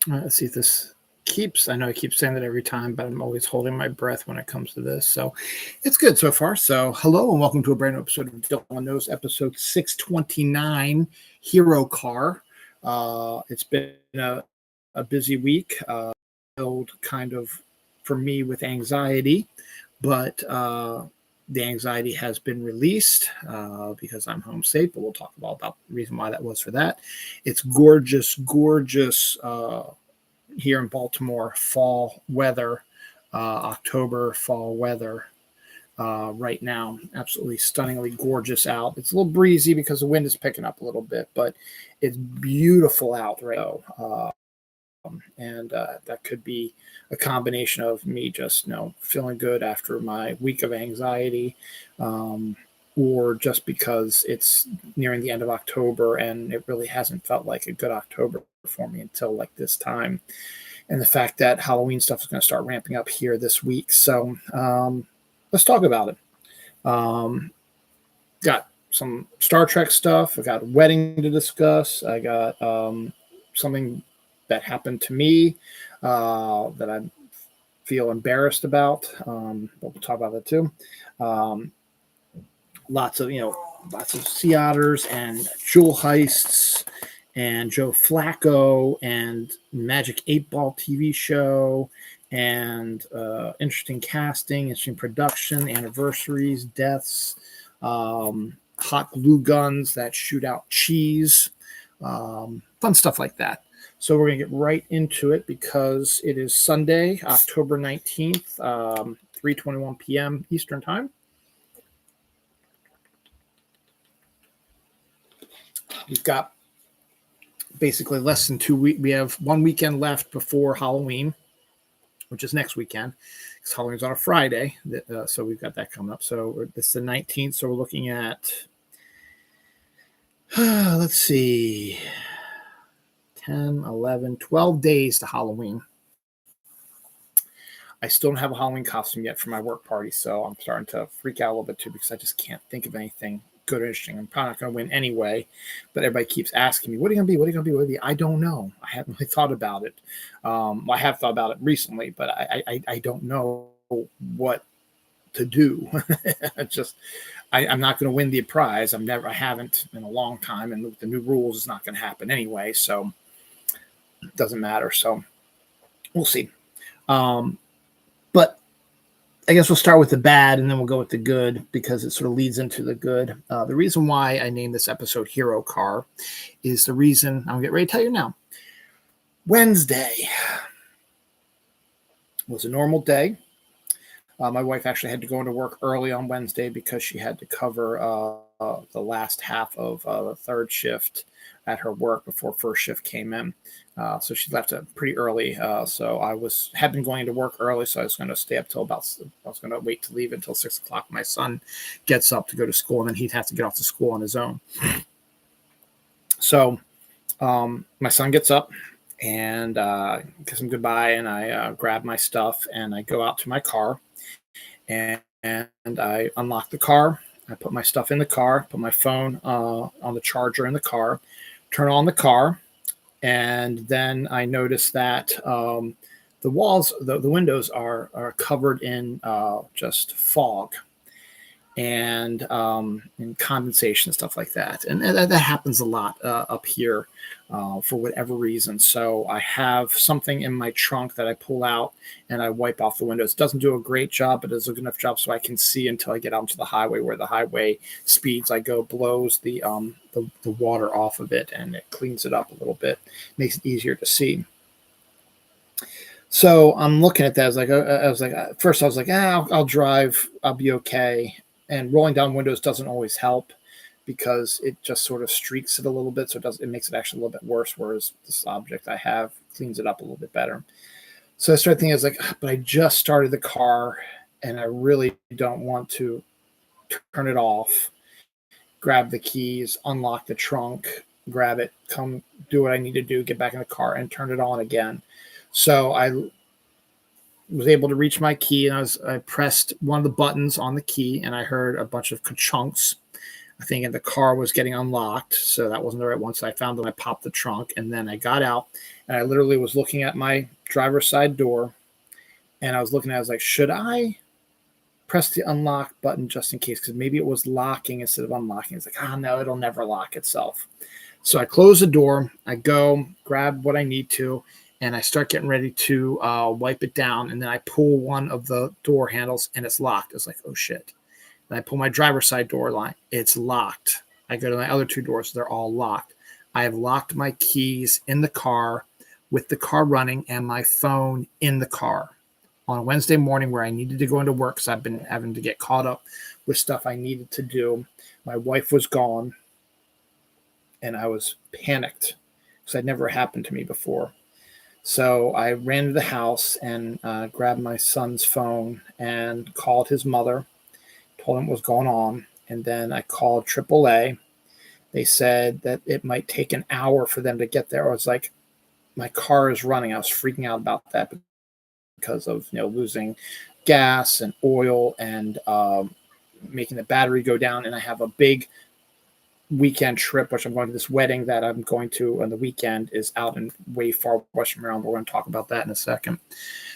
Let's see if this keeps. I know I keep saying that every time, but I'm always holding my breath when it comes to this. So it's good so far. So hello and welcome to a brand new episode of Dylan Knows, episode 629, Hero Car. It's been a busy week, filled kind of for me with anxiety, but the anxiety has been released because I'm home safe, but we'll talk about the reason why that was for that. It's gorgeous, gorgeous here in Baltimore, fall weather, October fall weather right now. Absolutely stunningly gorgeous out. It's a little breezy because the wind is picking up a little bit, but it's beautiful out right now. And that could be a combination of me just feeling good after my week of anxiety, or just because it's nearing the end of October and it really hasn't felt like a good October for me until like this time, and the fact that Halloween stuff is going to start ramping up here this week. So let's talk about it. Got some Star Trek stuff. I got a wedding to discuss. I got something that happened to me that I feel embarrassed about. But we'll talk about that too. Lots of sea otters and jewel heists and Joe Flacco and Magic 8 Ball TV show and interesting casting, interesting production, anniversaries, deaths, hot glue guns that shoot out cheese, fun stuff like that. So we're going to get right into it because it is Sunday, October 19th, 3:21 p.m. Eastern Time. We've got basically less than 2 weeks. We have 1 weekend left before Halloween, which is next weekend, because Halloween's on a Friday. So we've got that coming up. So it's the 19th. So we're looking at, let's see, 10, 11, 12 days to Halloween. I still don't have a Halloween costume yet for my work party, so I'm starting to freak out a little bit too because I just can't think of anything good or interesting. I'm probably not going to win anyway, but everybody keeps asking me, what are you going to be? What are you going to be? What are you going to be? I don't know. I haven't really thought about it. I have thought about it recently, but I don't know what to do. I'm not going to win the prize. I haven't in a long time, and with the new rules, it's not going to happen anyway, so it doesn't matter. So we'll see. But I guess we'll start with the bad and then we'll go with the good because it sort of leads into the good. The reason why I named this episode Hero Car is the reason I'm going to get ready to tell you now. Wednesday was a normal day. My wife actually had to go into work early on Wednesday because she had to cover the last half of the third shift at her work before first shift came in. So she left pretty early. So had been going to work early, so I was going to stay up till I was going to wait to leave until 6 o'clock. My son gets up to go to school, and then he'd have to get off to school on his own. So my son gets up and gives him goodbye, and I grab my stuff and I go out to my car and I unlock the car. I put my stuff in the car, put my phone on the charger in the car, turn on the car, and then I noticed that the walls, the windows are covered in just fog and condensation and stuff like that. And that happens a lot up here for whatever reason. So I have something in my trunk that I pull out and I wipe off the windows. It doesn't do a great job, but it does a good enough job so I can see until I get out to the highway, where the highway speeds I go blows the water off of it, and it cleans it up a little bit, makes it easier to see. So I'm looking at that. First I was like, I'll drive. I'll be okay. And rolling down windows doesn't always help because it just sort of streaks it a little bit. So it makes it actually a little bit worse. Whereas this object I have cleans it up a little bit better. So I started thinking, but I just started the car and I really don't want to turn it off, grab the keys, unlock the trunk, grab it, come do what I need to do, get back in the car and turn it on again. So I was able to reach my key, and I pressed one of the buttons on the key, and I heard a bunch of ka-chunks. I think, and the car was getting unlocked. So that wasn't the right one. So I found them. I popped the trunk, and then I got out, and I literally was looking at my driver's side door, and I was looking at it, I was like, should I press the unlock button just in case? Because maybe it was locking instead of unlocking. It's like, no, it'll never lock itself. So I close the door, I go grab what I need to, and I start getting ready to wipe it down. And then I pull one of the door handles, and it's locked. It's like, oh shit. And I pull my driver's side door line. It's locked. I go to my other two doors. They're all locked. I have locked my keys in the car with the car running and my phone in the car on a Wednesday morning where I needed to go into work because I've been having to get caught up with stuff I needed to do. My wife was gone, and I was panicked because it never happened to me before. So I ran to the house and grabbed my son's phone and called his mother, told him what was going on, and then I called AAA. They said that it might take an hour for them to get there. I was like, my car is running. I was freaking out about that because of losing gas and oil and making the battery go down. And I have a big weekend trip, which I'm going to this wedding that I'm going to on the weekend is out in way far Western Maryland. We're going to talk about that in a second.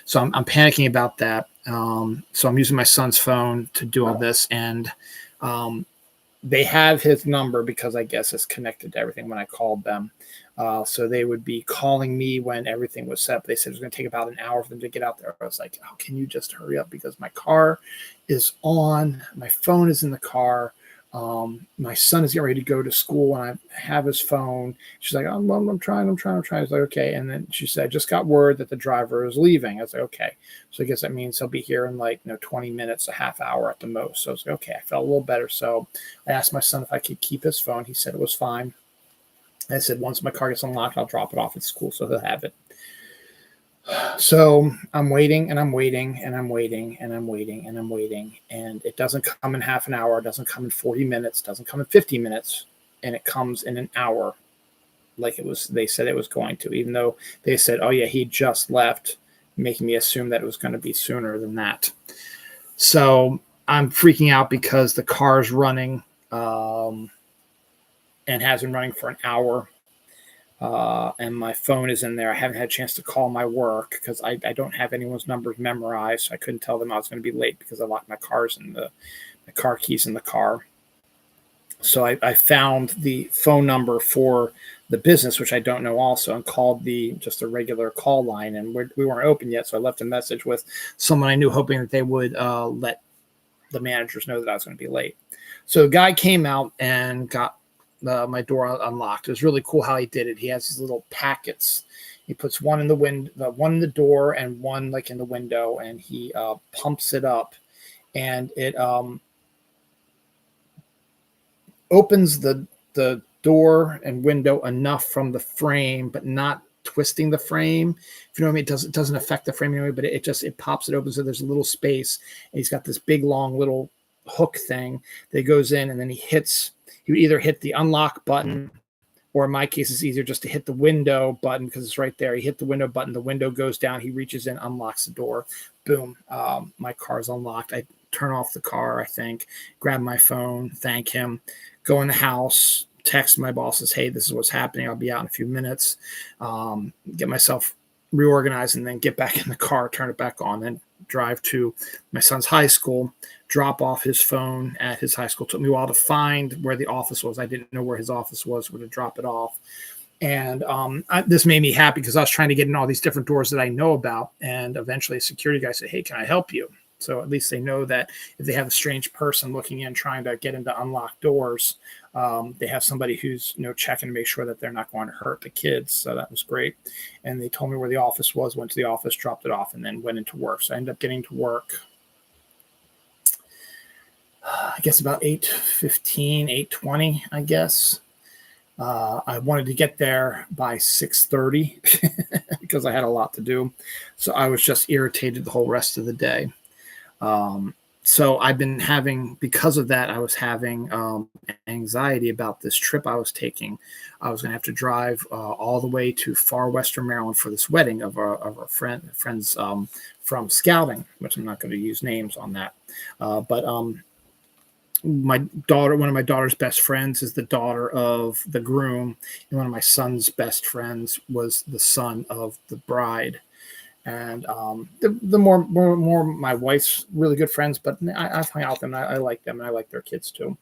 So I'm panicking about that. So I'm using my son's phone to do all this. And they have his number because I guess it's connected to everything when I called them. So they would be calling me when everything was set up. They said it was going to take about an hour for them to get out there. I was like, oh, can you just hurry up? Because my car is on. My phone is in the car. My son is getting ready to go to school, and I have his phone. She's like, I'm trying. I was like, okay. And then she said, I just got word that the driver is leaving. I was like, okay. So I guess that means he'll be here in 20 minutes, a half hour at the most. So I was like, okay, I felt a little better. So I asked my son if I could keep his phone. He said it was fine. I said, once my car gets unlocked, I'll drop it off at school so he'll have it. So I'm waiting and I'm waiting and I'm waiting and I'm waiting and I'm waiting. And it doesn't come in half an hour. It doesn't come in 40 minutes. It doesn't come in 50 minutes. And it comes in an hour like they said it was going to, even though they said, oh yeah, he just left, making me assume that it was going to be sooner than that. So I'm freaking out because the car's running and has been running for an hour. And my phone is in there. I haven't had a chance to call my work because I don't have anyone's numbers memorized. So I couldn't tell them I was going to be late because I locked my car keys in the car. So I found the phone number for the business, which I don't know also, and called just a regular call line. And we weren't open yet. So I left a message with someone I knew, hoping that they would let the managers know that I was going to be late. So the guy came out and got my door unlocked. It was really cool how he did it. He has these little packets. He puts one in the one in the door and one in the window, and he pumps it up, and it opens the door and window enough from the frame, but not twisting the frame. If you know what I mean, it doesn't affect the frame anyway, but it pops it open so there's a little space. And he's got this big long little hook thing that goes in, and then he either hit the unlock button, or in my case, it's easier just to hit the window button because it's right there. He hit the window button, the window goes down, he reaches in, unlocks the door, boom, my car's unlocked. I turn off the car, I think, grab my phone, thank him, go in the house, text my bosses, hey, this is what's happening, I'll be out in a few minutes, get myself reorganized, and then get back in the car, turn it back on, and drive to my son's high school, drop off his phone at his high school. It took me a while to find where the office was. I didn't know where his office was, where to drop it off. And this made me happy because I was trying to get in all these different doors that I know about. And eventually a security guy said, hey, can I help you? So at least they know that if they have a strange person looking in, trying to get into unlocked doors, they have somebody who's checking to make sure that they're not going to hurt the kids. So that was great. And they told me where the office was, went to the office, dropped it off, and then went into work. So I ended up getting to work, I guess about 8:15, 8:20, I guess. I wanted to get there by 6:30 because I had a lot to do. So I was just irritated the whole rest of the day. So I've been having, because of that, I was having anxiety about this trip I was taking. I was going to have to drive all the way to far Western Maryland for this wedding of our friends from scouting, which I'm not going to use names on that. But my daughter, one of my daughter's best friends is the daughter of the groom, and one of my son's best friends was the son of the bride. And the more my wife's really good friends, but I've hung out with them. I like them, and I like their kids too.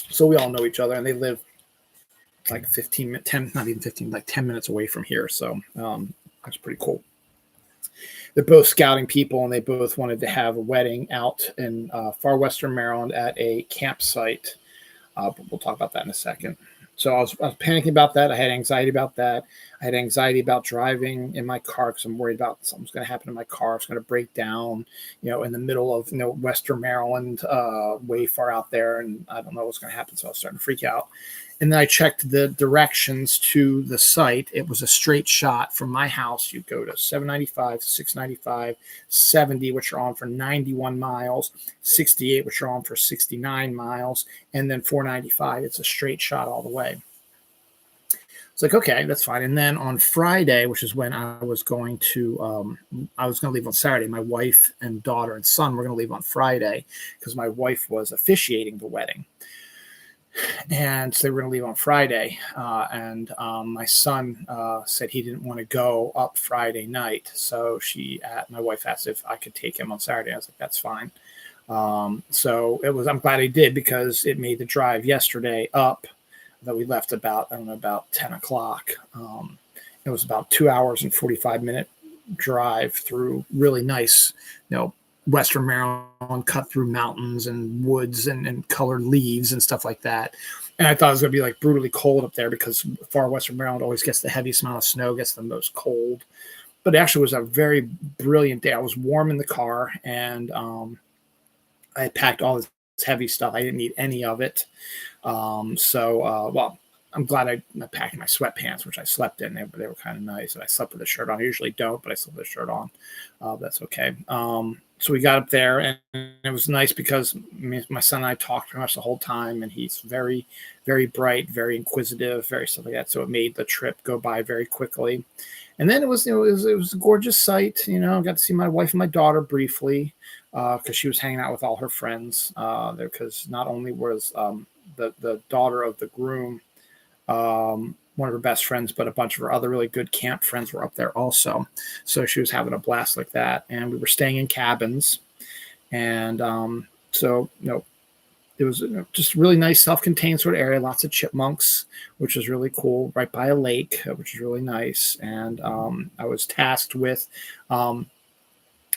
So we all know each other, and they live like 10, not even 15, like 10 minutes away from here. So that's pretty cool. They're both scouting people, and they both wanted to have a wedding out in far western Maryland at a campsite. But we'll talk about that in a second. So I was panicking about that. I had anxiety about that. I had anxiety about driving in my car because I'm worried about something's going to happen to my car. It's going to break down, in the middle of Western Maryland, way far out there, and I don't know what's going to happen. So I was starting to freak out. And then I checked the directions to the site. It was a straight shot from my house. You go to 795, 695, 70, which are on for 91 miles, 68, which are on for 69 miles, and then 495. It's a straight shot all the way. It's like, okay, that's fine. And then on Friday, which is when I was going to leave on Saturday. My wife and daughter and son were going to leave on Friday because my wife was officiating the wedding. And so they were going to leave on Friday. And my son said he didn't want to go up Friday night. So my wife asked if I could take him on Saturday. I was like, that's fine. So I'm glad I did because it made the drive yesterday up that we left about 10 o'clock. It was about 2 hours and 45-minute drive through really nice, Western Maryland, cut through mountains and woods and colored leaves and stuff like that. And I thought it was going to be like brutally cold up there because far Western Maryland always gets the heaviest amount of snow, gets the most cold. But it actually was a very brilliant day. I was warm in the car, and I had packed all this heavy stuff. I didn't need any of it. I'm glad I packed my sweatpants, which I slept in. They were kind of nice. And I slept with a shirt on. I usually don't, but I slept with a shirt on. That's okay. So we got up there, and it was nice because my son and I talked pretty much the whole time, and he's very, very bright, very inquisitive, very stuff like that. So it made the trip go by very quickly. And then it was a gorgeous sight. I got to see my wife and my daughter briefly because she was hanging out with all her friends there. Because not only was the daughter of the groom one of her best friends, but a bunch of her other really good camp friends were up there also. So she was having a blast like that. And we were staying in cabins. And it was just really nice self-contained sort of area, lots of chipmunks, which was really cool, right by a lake, which is really nice. And I was tasked with,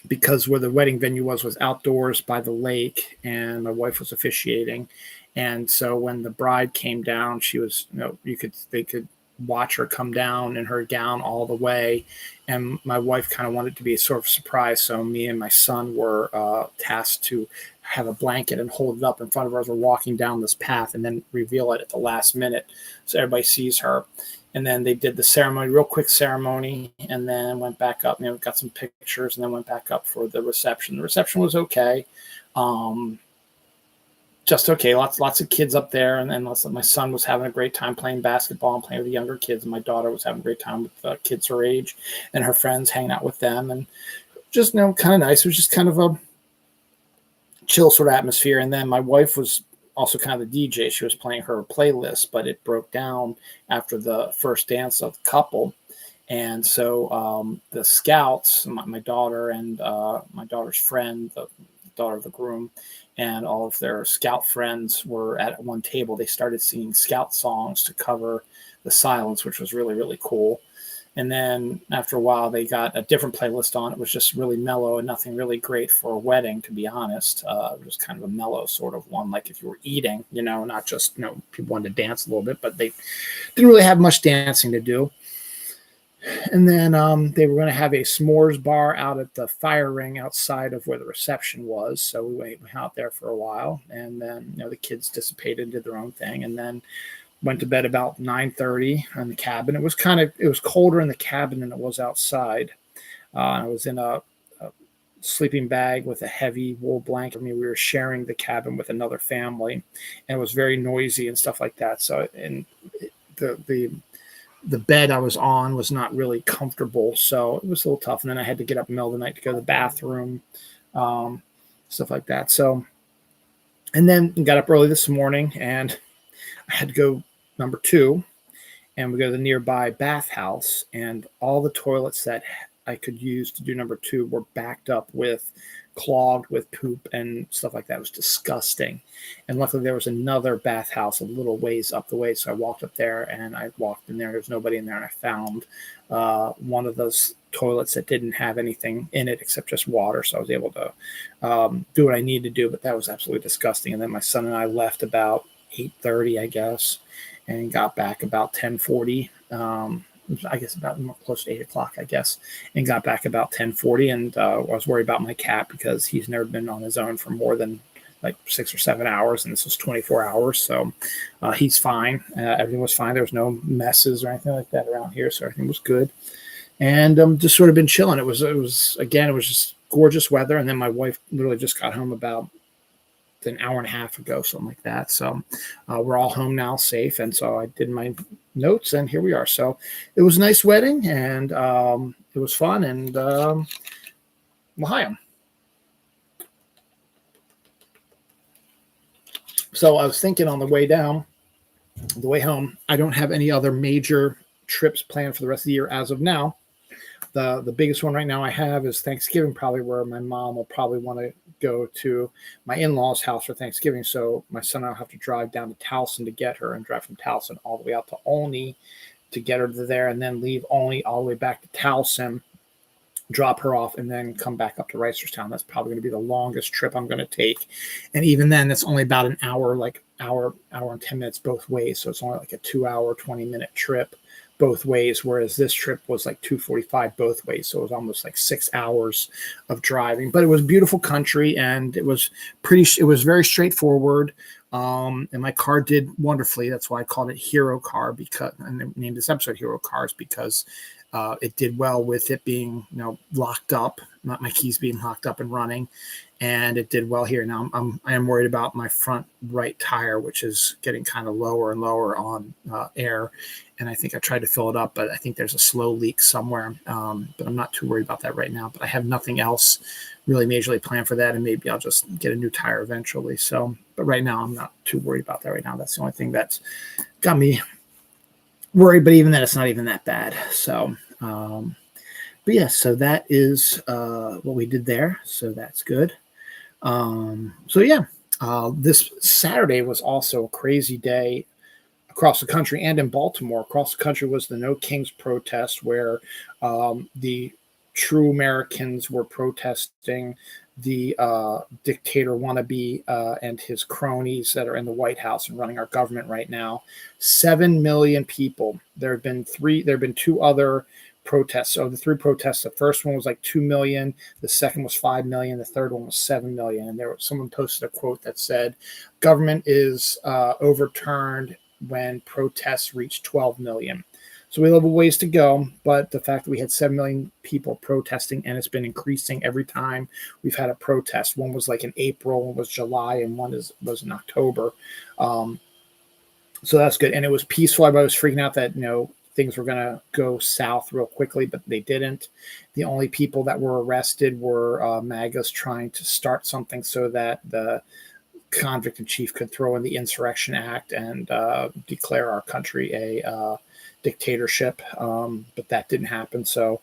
because where the wedding venue was outdoors by the lake, and my wife was officiating. And so when the bride came down, she was, they could watch her come down in her gown all the way. And my wife kind of wanted it to be a sort of surprise. So me and my son were tasked to have a blanket and hold it up in front of her as we're walking down this path, and then reveal it at the last minute so everybody sees her. And then they did the ceremony, real quick ceremony, and then went back up, got some pictures, and then went back up for the reception. The reception was okay. Just okay. Lots of kids up there, and then my son was having a great time playing basketball and playing with the younger kids, and my daughter was having a great time with kids her age and her friends, hanging out with them, and just kind of nice. It was just kind of a chill sort of atmosphere. And then my wife was also kind of the DJ. She was playing her playlist, but it broke down after the first dance of the couple. And so the scouts, my daughter and my daughter's friend, the daughter of the groom, and all of their scout friends were at one table. They started singing scout songs to cover the silence, which was really, really cool. And then after a while, they got a different playlist on. It was just really mellow and nothing really great for a wedding, to be honest. It was kind of a mellow sort of one, like if you were eating, not just, people wanted to dance a little bit, but they didn't really have much dancing to do. And then they were going to have a s'mores bar out at the fire ring outside of where the reception was. So we went out there for a while, and then the kids dissipated and did their own thing, and then went to bed about 9:30 in the cabin. It was colder in the cabin than it was outside. I was in a sleeping bag with a heavy wool blanket. We were sharing the cabin with another family, and it was very noisy and stuff like that. So, and the bed I was on was not really comfortable, so it was a little tough. And then I had to get up in the middle of the night to go to the bathroom. stuff like that. So, and then got up early this morning, and I had to go number 2, and we go to the nearby bathhouse, and all the toilets that I could use to do number 2 were backed up with clogged with poop and stuff like that. It was disgusting. And luckily there was another bathhouse a little ways up the way. So I walked up there, and I walked in there. There was nobody in there. And I found one of those toilets that didn't have anything in it except just water. So I was able to do what I needed to do, but that was absolutely disgusting. And then my son and I left about 8:30, I guess, and got back about 10:40. I guess about close to 8 o'clock, I guess, and got back about 10:40. And I was worried about my cat because he's never been on his own for more than like 6 or 7 hours, and this was 24 hours. So he's fine. Everything was fine. There was no messes or anything like that around here, so everything was good. And just sort of been chilling. It was just gorgeous weather. And then my wife literally just got home about an hour and a half ago, something like that. So we're all home now, safe. And so I did my notes, and here we are. So it was a nice wedding, and it was fun. And L'chaim. So I was thinking on the way home, I don't have any other major trips planned for the rest of the year as of now. The biggest one right now I have is Thanksgiving, probably, where my mom will probably want to go to my in-laws' house for Thanksgiving. So my son and I will have to drive down to Towson to get her, and drive from Towson all the way out to Olney to get her to there, and then leave Olney all the way back to Towson, drop her off, and then come back up to Reisterstown. That's probably going to be the longest trip I'm going to take. And even then, it's only about an hour, like hour and 10 minutes both ways. So it's only like a 2-hour, 20-minute trip both ways, whereas this trip was like 2:45 both ways. So it was almost like 6 hours of driving. But it was beautiful country, and it was very straightforward. And my car did wonderfully. That's why I called it Hero Car, and I named this episode Hero Cars, because it did well with it being, locked up, not my keys being locked up and running. And it did well here. Now I am worried about my front right tire, which is getting kind of lower and lower on air. And I think I tried to fill it up, but I think there's a slow leak somewhere. But I'm not too worried about that right now. But I have nothing else really majorly planned for that. And maybe I'll just get a new tire eventually. So, but right now I'm not too worried about that right now. That's the only thing that's got me worried. But even then, it's not even that bad. So, but yeah, so that is what we did there. So that's good. This Saturday was also a crazy day across the country and in Baltimore. Across the country was the No Kings protest, where the true Americans were protesting the dictator wannabe and his cronies that are in the White House and running our government right now. 7 million people. There have been 2 other protests. So the 3 protests, the first one was like 2 million, the second was 5 million, the third one was 7 million. And someone posted a quote that said, "Government is overturned when protests reach 12 million. So we have a ways to go, but the fact that we had 7 million people protesting, and it's been increasing every time we've had a protest. One was like in April, one was July, and one was in October. So that's good. And it was peaceful. Everybody was freaking out that, things were going to go south real quickly, but they didn't. The only people that were arrested were MAGAs trying to start something so that the convict in chief could throw in the Insurrection Act and declare our country a dictatorship. But that didn't happen. So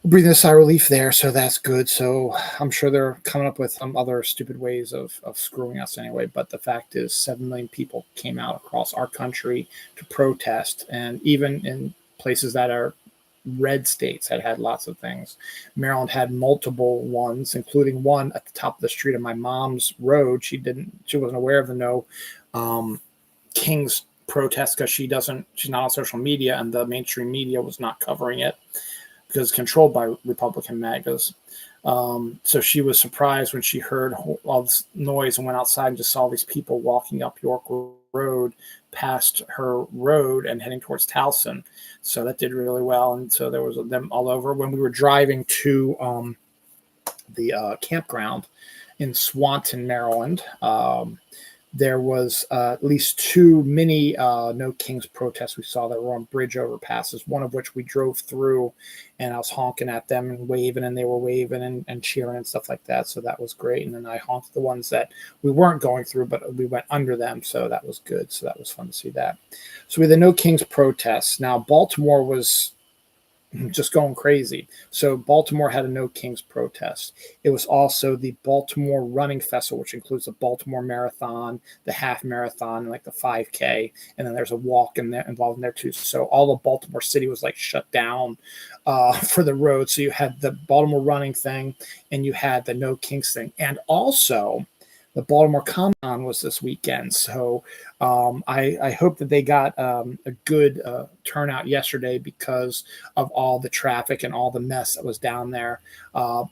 we're breathing a sigh of relief there. So that's good. So I'm sure they're coming up with some other stupid ways of screwing us anyway. But the fact is 7 million people came out across our country to protest. And even in places that are red states that had lots of things. Maryland had multiple ones, including one at the top of the street of my mom's road. She wasn't aware of the No Kings protest because she's not on social media, and the mainstream media was not covering it because it's controlled by Republican MAGAs. So she was surprised when she heard all this noise and went outside and just saw these people walking up York Road past her road and heading towards Towson. So that did really well. And so there was them all over. When we were driving to the campground in Swanton, Maryland, there was at least two mini No Kings protests we saw that were on bridge overpasses, one of which we drove through, and I was honking at them and waving, and they were waving and cheering and stuff like that. So that was great. And then I honked the ones that we weren't going through, but we went under them. So that was good. So that was fun to see that. So we had the No Kings protests. Now, Baltimore was just going crazy. So Baltimore had a No Kings protest. It was also the Baltimore Running Festival, which includes the Baltimore Marathon, the half marathon, and like the 5K, and then there's a walk in there involved in there too. So all of Baltimore City was like shut down for the road. So you had the Baltimore running thing, and you had the No Kings thing, and also the Baltimore Comic-Con was this weekend. So I hope that they got a good turnout yesterday because of all the traffic and all the mess that was down there.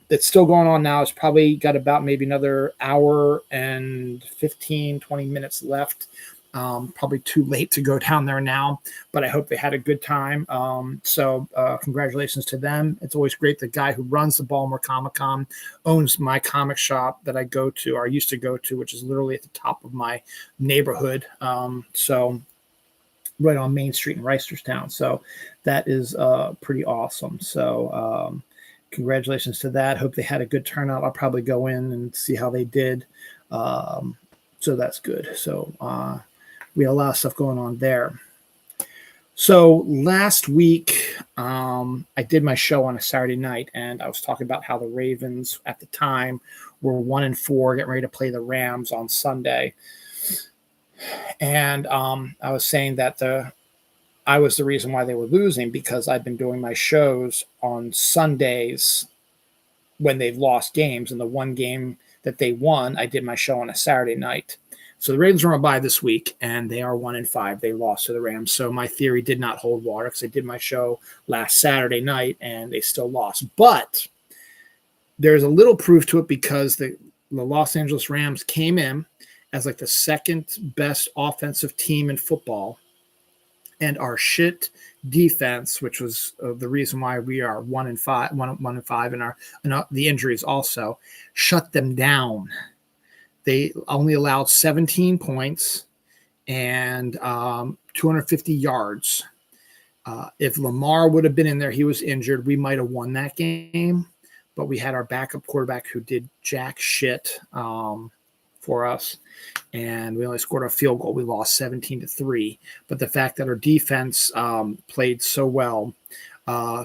It's still going on now. It's probably got about maybe another hour and 15, 20 minutes left. Probably too late to go down there now, but I hope they had a good time. So congratulations to them. It's always great. The guy who runs the Baltimore Comic-Con owns my comic shop that I go to, or I used to go to, which is literally at the top of my neighborhood. So right on Main Street in Reisterstown. So that is pretty awesome. So congratulations to that. Hope they had a good turnout. I'll probably go in and see how they did. So that's good. So we have a lot of stuff going on there. So last week, I did my show on a Saturday night, and I was talking about how the Ravens at the time were 1-4, getting ready to play the Rams on Sunday. And I was saying that I was the reason why they were losing because I've been doing my shows on Sundays when they've lost games, and the one game that they won, I did my show on a Saturday night. So the Ravens are on bye this week, and they are 1-5. They lost to the Rams. So my theory did not hold water because I did my show last Saturday night, and they still lost. But there's a little proof to it because the Los Angeles Rams came in as like the second best offensive team in football, and our shit defense, which was the reason why we are 1-5, 1-5, and the injuries also shut them down. They only allowed 17 points and 250 yards. If Lamar would have been in there, he was injured, we might have won that game. But we had our backup quarterback who did jack shit for us, and we only scored a field goal. We lost 17-3. But the fact that our defense played so well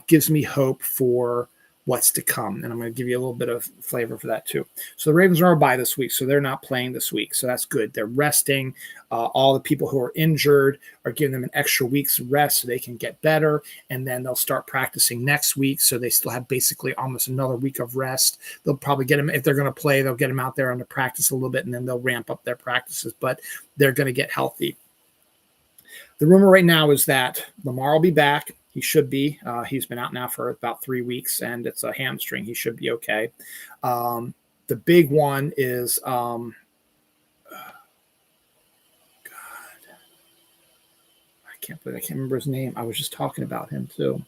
gives me hope for what's to come. And I'm going to give you a little bit of flavor for that too. So the Ravens are on bye this week, so they're not playing this week. So that's good. They're resting. All the people who are injured are giving them an extra week's rest so they can get better. And then they'll start practicing next week. So they still have basically almost another week of rest. They'll probably get them, if they're going to play, they'll get them out there on the practice a little bit, and then they'll ramp up their practices, but they're going to get healthy. The rumor right now is that Lamar will be back. He should be. He's been out now for about 3 weeks, and it's a hamstring. He should be okay. The big one is, God, I can't remember his name. I was just talking about him too.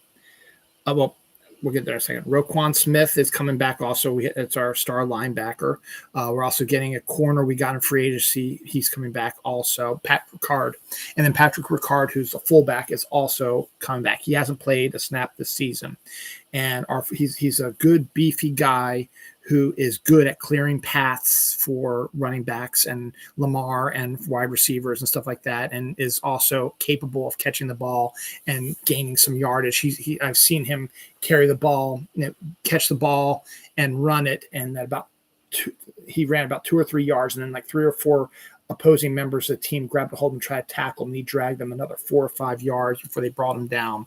Well, we'll get there in a second. Roquan Smith is coming back also. It's our star linebacker. We're also getting a corner we got in free agency. He's coming back also. Pat Ricard. And then Patrick Ricard, who's a fullback, is also coming back. He hasn't played a snap this season. And he's a good, beefy guy who is good at clearing paths for running backs and Lamar and wide receivers and stuff like that, and is also capable of catching the ball and gaining some yardage. I've seen him carry the ball, catch the ball, and run it, and he ran about 2 or 3 yards, and then like 3 or 4 opposing members of the team grabbed a hold and tried to tackle him, and he dragged them another 4 or 5 yards before they brought him down.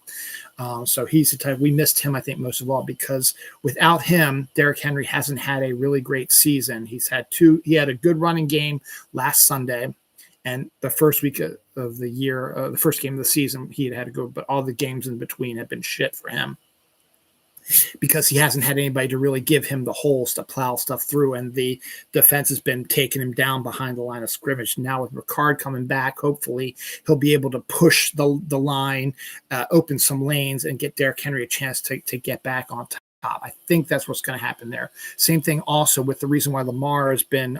So he's the type, we missed him, I think, most of all, because without him, Derrick Henry hasn't had a really great season. He had a good running game last Sunday, and the first week of the year, the first game of the season, he had to go, but all the games in between have been shit for him, because he hasn't had anybody to really give him the holes to plow stuff through, and the defense has been taking him down behind the line of scrimmage. Now with Ricard coming back, hopefully he'll be able to push the line, open some lanes, and get Derrick Henry a chance to get back on top. I think that's what's going to happen there. Same thing also with the reason why Lamar has been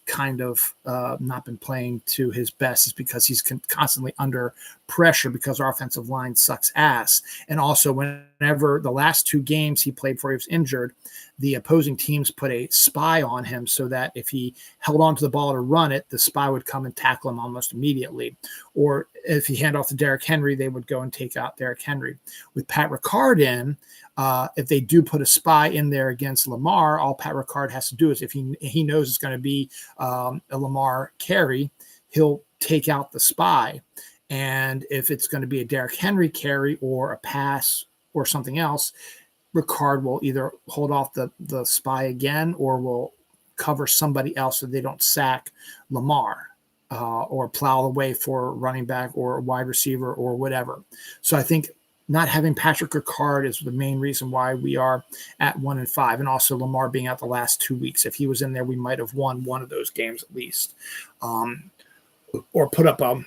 kind of not been playing to his best is because he's constantly under pressure because our offensive line sucks ass. And also, whenever the last 2 games he played before he was injured, the opposing teams put a spy on him so that if he held on to the ball to run it, the spy would come and tackle him almost immediately. Or if he hand off to Derrick Henry, they would go and take out Derrick Henry. With Pat Ricard in, if they do put a spy in there against Lamar, all Pat Ricard has to do is, if he knows it's going to be a Lamar carry, he'll take out the spy. And if it's going to be a Derrick Henry carry or a pass or something else, Ricard will either hold off the spy again or will cover somebody else so they don't sack Lamar or plow the way for running back or wide receiver or whatever. So I think not having Patrick Ricard is the main reason why we are at 1-5, and also Lamar being out the last 2 weeks. If he was in there, we might have won one of those games at least, or put up a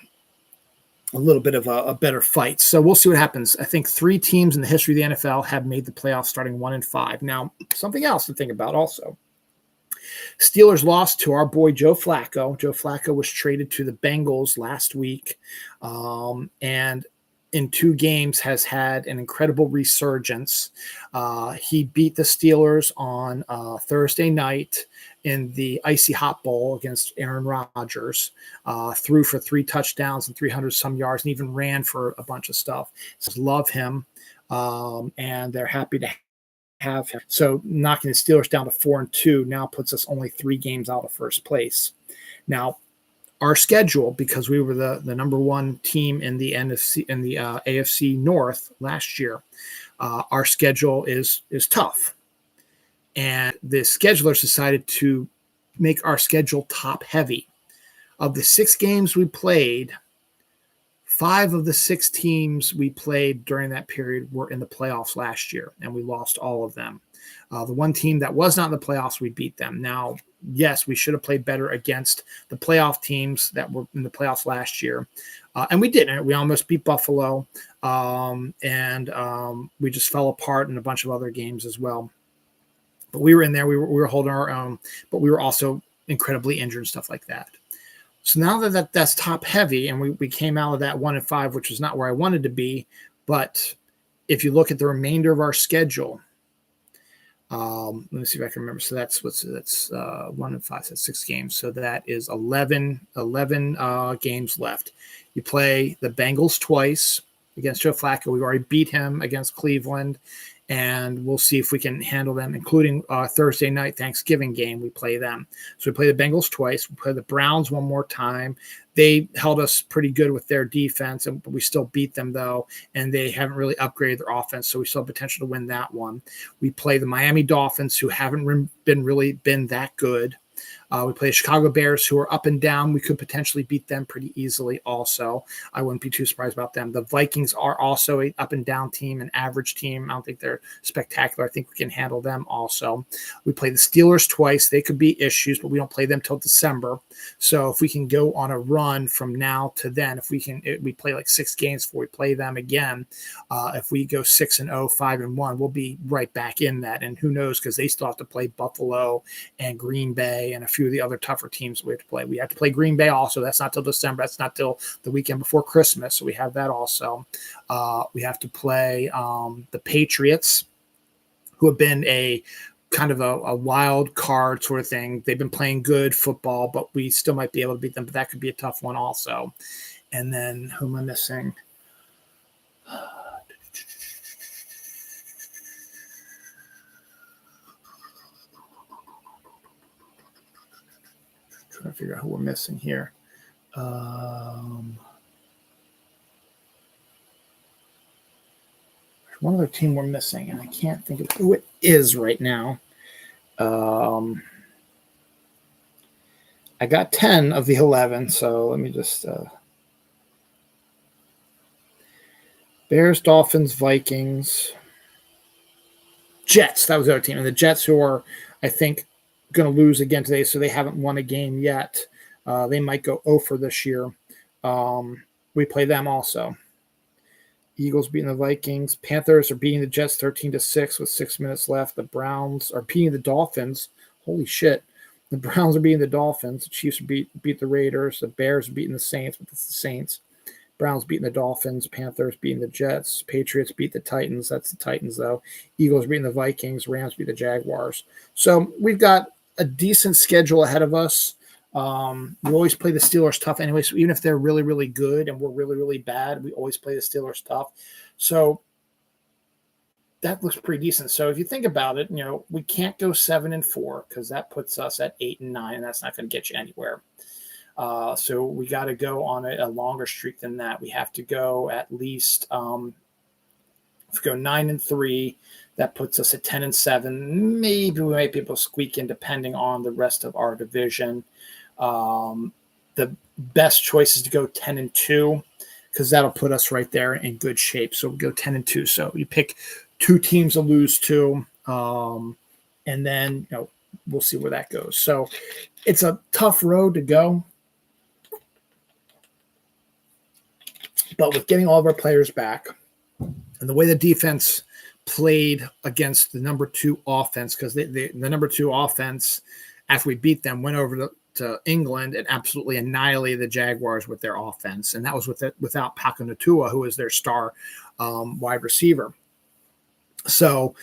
little bit of a better fight. So we'll see what happens. I think 3 teams in the history of the NFL have made the playoffs starting 1-5. Now, something else to think about also. Steelers lost to our boy Joe Flacco. Joe Flacco was traded to the Bengals last week, and in 2 games has had an incredible resurgence. He beat the Steelers on Thursday night in the Icy Hot Bowl against Aaron Rodgers, threw for 3 touchdowns and 300 some yards, and even ran for a bunch of stuff. So love him, and they're happy to have him. So knocking the Steelers down to 4-2 now puts us only 3 games out of first place. Now, our schedule, because we were the number 1 team in the NFC in the AFC North last year, our schedule is tough, and the schedulers decided to make our schedule top heavy. Of the 6 games we played, 5 of the 6 teams we played during that period were in the playoffs last year, and we lost all of them. The one team that was not in the playoffs, we beat them. Now, yes, we should have played better against the playoff teams that were in the playoffs last year. And we didn't. We almost beat Buffalo, and we just fell apart in a bunch of other games as well. But we were in there. We were holding our own, but we were also incredibly injured and stuff like that. So now that's top heavy, and we came out of that 1-5, which was not where I wanted to be. But if you look at the remainder of our schedule, let me see if I can remember. So that's 1-5. So that's 6 games. So that is 11 games left. You play the Bengals twice against Joe Flacco. We've already beat him against Cleveland, and we'll see if we can handle them, including Thursday night Thanksgiving game. We play them. So we play the Bengals twice. We play the Browns one more time. They held us pretty good with their defense, but we still beat them, though, and they haven't really upgraded their offense, so we still have potential to win that one. We play the Miami Dolphins, who haven't been that good. We play the Chicago Bears, who are up and down. We could potentially beat them pretty easily also. I wouldn't be too surprised about them. The Vikings are also an up and down team, an average team. I don't think they're spectacular. I think we can handle them also. We play the Steelers twice. They could be issues, but we don't play them till December. So if we can go on a run from now to then, we play like 6 games before we play them again. If we go 6-0, 5-1, we'll be right back in that. And who knows, because they still have to play Buffalo and Green Bay and a few of the other tougher teams we have to play. We have to play Green Bay also. That's not till December. That's not till the weekend before Christmas. So we have that also. We have to play the Patriots, who have been a kind of a wild card sort of thing. They've been playing good football, but we still might be able to beat them. But that could be a tough one also. And then who am I missing? Trying to figure out who we're missing here. There's one other team we're missing, and I can't think of who it is right now. I got 10 of the 11, so let me just Bears, Dolphins, Vikings, Jets. That was the other team. And the Jets, who are, I think, going to lose again today, so they haven't won a game yet. They might go 0 for this year. We play them also. Eagles beating the Vikings. Panthers are beating the Jets 13-6 with 6 minutes left. The Browns are beating the Dolphins. Holy shit. The Browns are beating the Dolphins. The Chiefs beat the Raiders. The Bears are beating the Saints, but it's the Saints. Browns beating the Dolphins. Panthers beating the Jets. Patriots beat the Titans. That's the Titans, though. Eagles beating the Vikings. Rams beat the Jaguars. So we've got a decent schedule ahead of us. We always play the Steelers tough anyway. So even if they're really, really good and we're really, really bad, we always play the Steelers tough. So that looks pretty decent. So if you think about it, we can't go 7-4 because that puts us at 8-9, and that's not going to get you anywhere. So we got to go on a longer streak than that. We have to go at least, if we go 9-3, that puts us at 10-7. Maybe we might be able to squeak in depending on the rest of our division. The best choice is to go 10-2 because that'll put us right there in good shape. So we'll go 10-2. So you pick 2 teams to lose to, and then we'll see where that goes. So it's a tough road to go. But with getting all of our players back and the way the defense played against the number 2 offense, because the number 2 offense, after we beat them, went over to England and absolutely annihilated the Jaguars with their offense. And that was without Paco Natua, who is their star wide receiver. So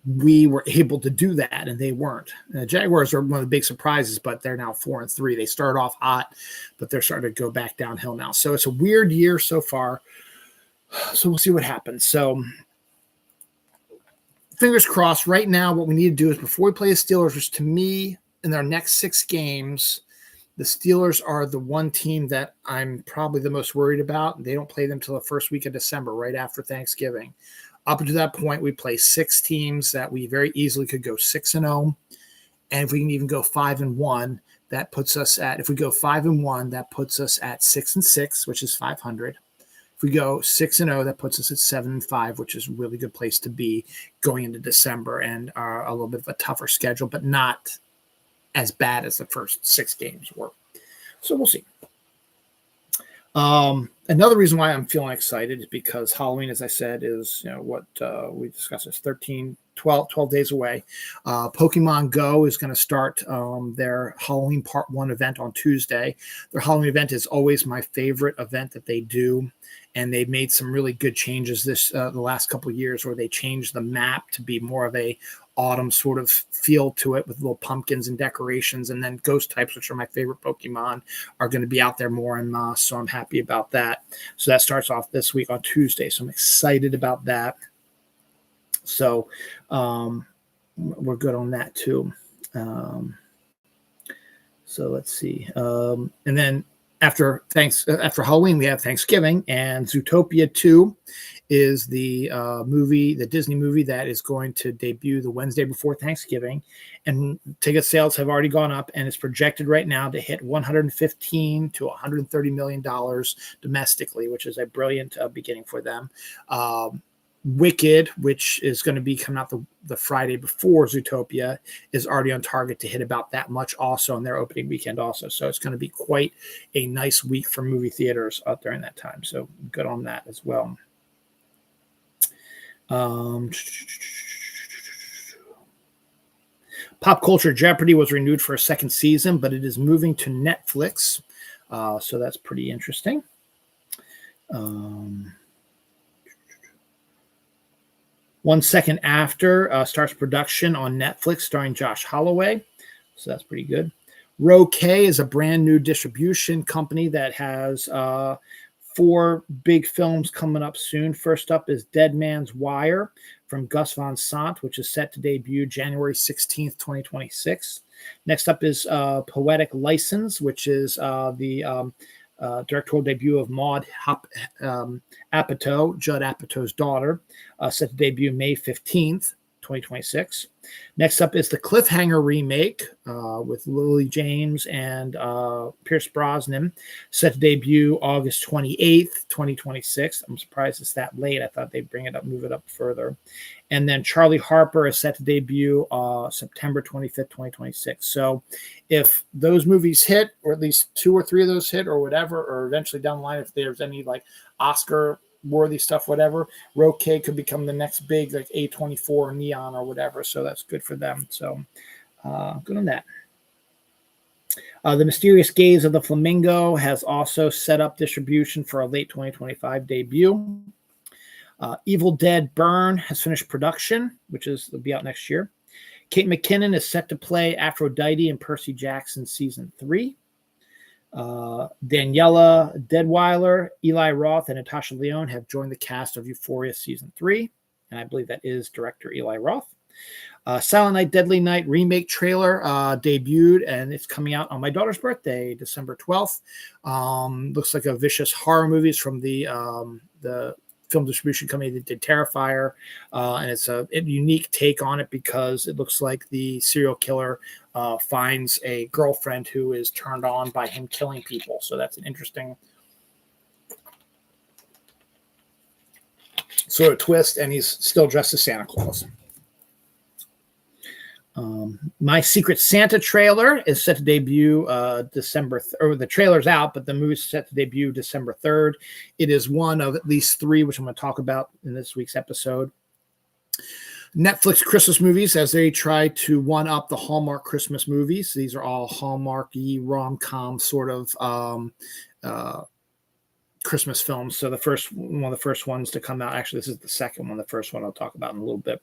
we were able to do that, and they weren't. The Jaguars are one of the big surprises, but they're now 4-3. They started off hot, but they're starting to go back downhill now. So it's a weird year so far. So we'll see what happens. So fingers crossed. Right now, what we need to do is before we play the Steelers, which to me, in our next 6 games, the Steelers are the one team that I'm probably the most worried about. They don't play them till the first week of December, right after Thanksgiving. Up until that point, we play 6 teams that we very easily could go 6-0. And if we can even go 5-1, that puts us at, if we go 5-1, that puts us at 6-6, which is 500. If we go 6-0, that puts us at 7-5, which is a really good place to be going into December, and a little bit of a tougher schedule, but not as bad as the first 6 games were. So we'll see. Another reason why I'm feeling excited is because Halloween, as I said, is what we discussed is 12 days away. Pokemon Go is going to start their Halloween Part 1 event on Tuesday. Their Halloween event is always my favorite event that they do, and they've made some really good changes the last couple of years where they changed the map to be more of a autumn sort of feel to it with little pumpkins and decorations, and then ghost types, which are my favorite Pokemon, are going to be out there more en masse, so I'm happy about that. So that starts off this week on Tuesday, so I'm excited about that. So we're good on that too. So let's see. And then after Halloween, we have Thanksgiving, and Zootopia 2 is the Disney movie that is going to debut the Wednesday before Thanksgiving. And ticket sales have already gone up, and it's projected right now to hit $115 to $130 million domestically, which is a brilliant beginning for them. Wicked, which is going to be coming out the Friday before Zootopia, is already on target to hit about that much also on their opening weekend also. So it's going to be quite a nice week for movie theaters out during that time. So good on that as well. Pop Culture Jeopardy was renewed for a 2nd season, but it is moving to Netflix. So that's pretty interesting. 1 Second After starts production on Netflix starring Josh Holloway. So that's pretty good. Roquet is a brand new distribution company that has 4 big films coming up soon. First up is Dead Man's Wire from Gus Van Sant, which is set to debut January 16th, 2026. Next up is Poetic License, which is the directorial debut of Maud Apatow, Judd Apatow's daughter, set to debut May 15th, 2026. Next up is the Cliffhanger remake with Lily James and Pierce Brosnan, set to debut August 28th, 2026. I'm surprised it's that late. I thought they'd move it up further. And then Charlie Harper is set to debut September 25th, 2026. So if those movies hit, or at least 2 or 3 of those hit, or whatever, or eventually down the line, if there's any like Oscar worthy stuff, whatever, Roquet could become the next big like A24 or Neon or whatever. So that's good for them. So Good on that. The Mysterious Gaze of the Flamingo has also set up distribution for a late 2025 debut. Evil Dead Burn has finished production, which will be out next year. Kate McKinnon is set to play Aphrodite in Percy Jackson Season 3. Daniela Deadweiler, Eli Roth, and Natasha Lyonne have joined the cast of Euphoria Season 3. And I believe that is director Eli Roth. Silent Night, Deadly Night remake trailer debuted, and it's coming out on my daughter's birthday, December 12th. Looks like a vicious horror movies from the film distribution company that did Terrifier, and it's a unique take on it because it looks like the serial killer finds a girlfriend who is turned on by him killing people. So that's an interesting sort of twist, and he's still dressed as Santa Claus. My Secret Santa trailer is set to debut December, or the trailer's out, but the movie's set to debut December 3rd. It is one of at least three, which I'm going to talk about in this week's episode. Netflix Christmas movies, as they try to one-up the Hallmark Christmas movies. These are all Hallmark-y, rom-com sort of Christmas films. So one of the first ones to come out, actually this is the second one, the first one I'll talk about in a little bit,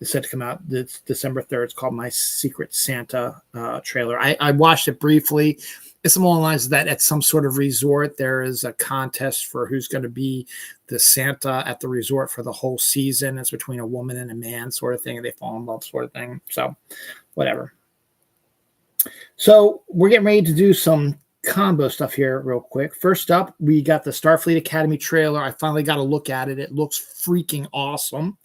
it's set to come out this December 3rd. It's called My Secret Santa trailer. I watched it briefly. It's along the lines that at some sort of resort there is a contest for who's going to be the Santa at the resort for the whole season. It's between a woman and a man sort of thing, and they fall in love sort of thing. So whatever. So we're getting ready to do some combo stuff here real quick. First up, we got the Starfleet Academy trailer. I finally got a look at it. It looks freaking awesome.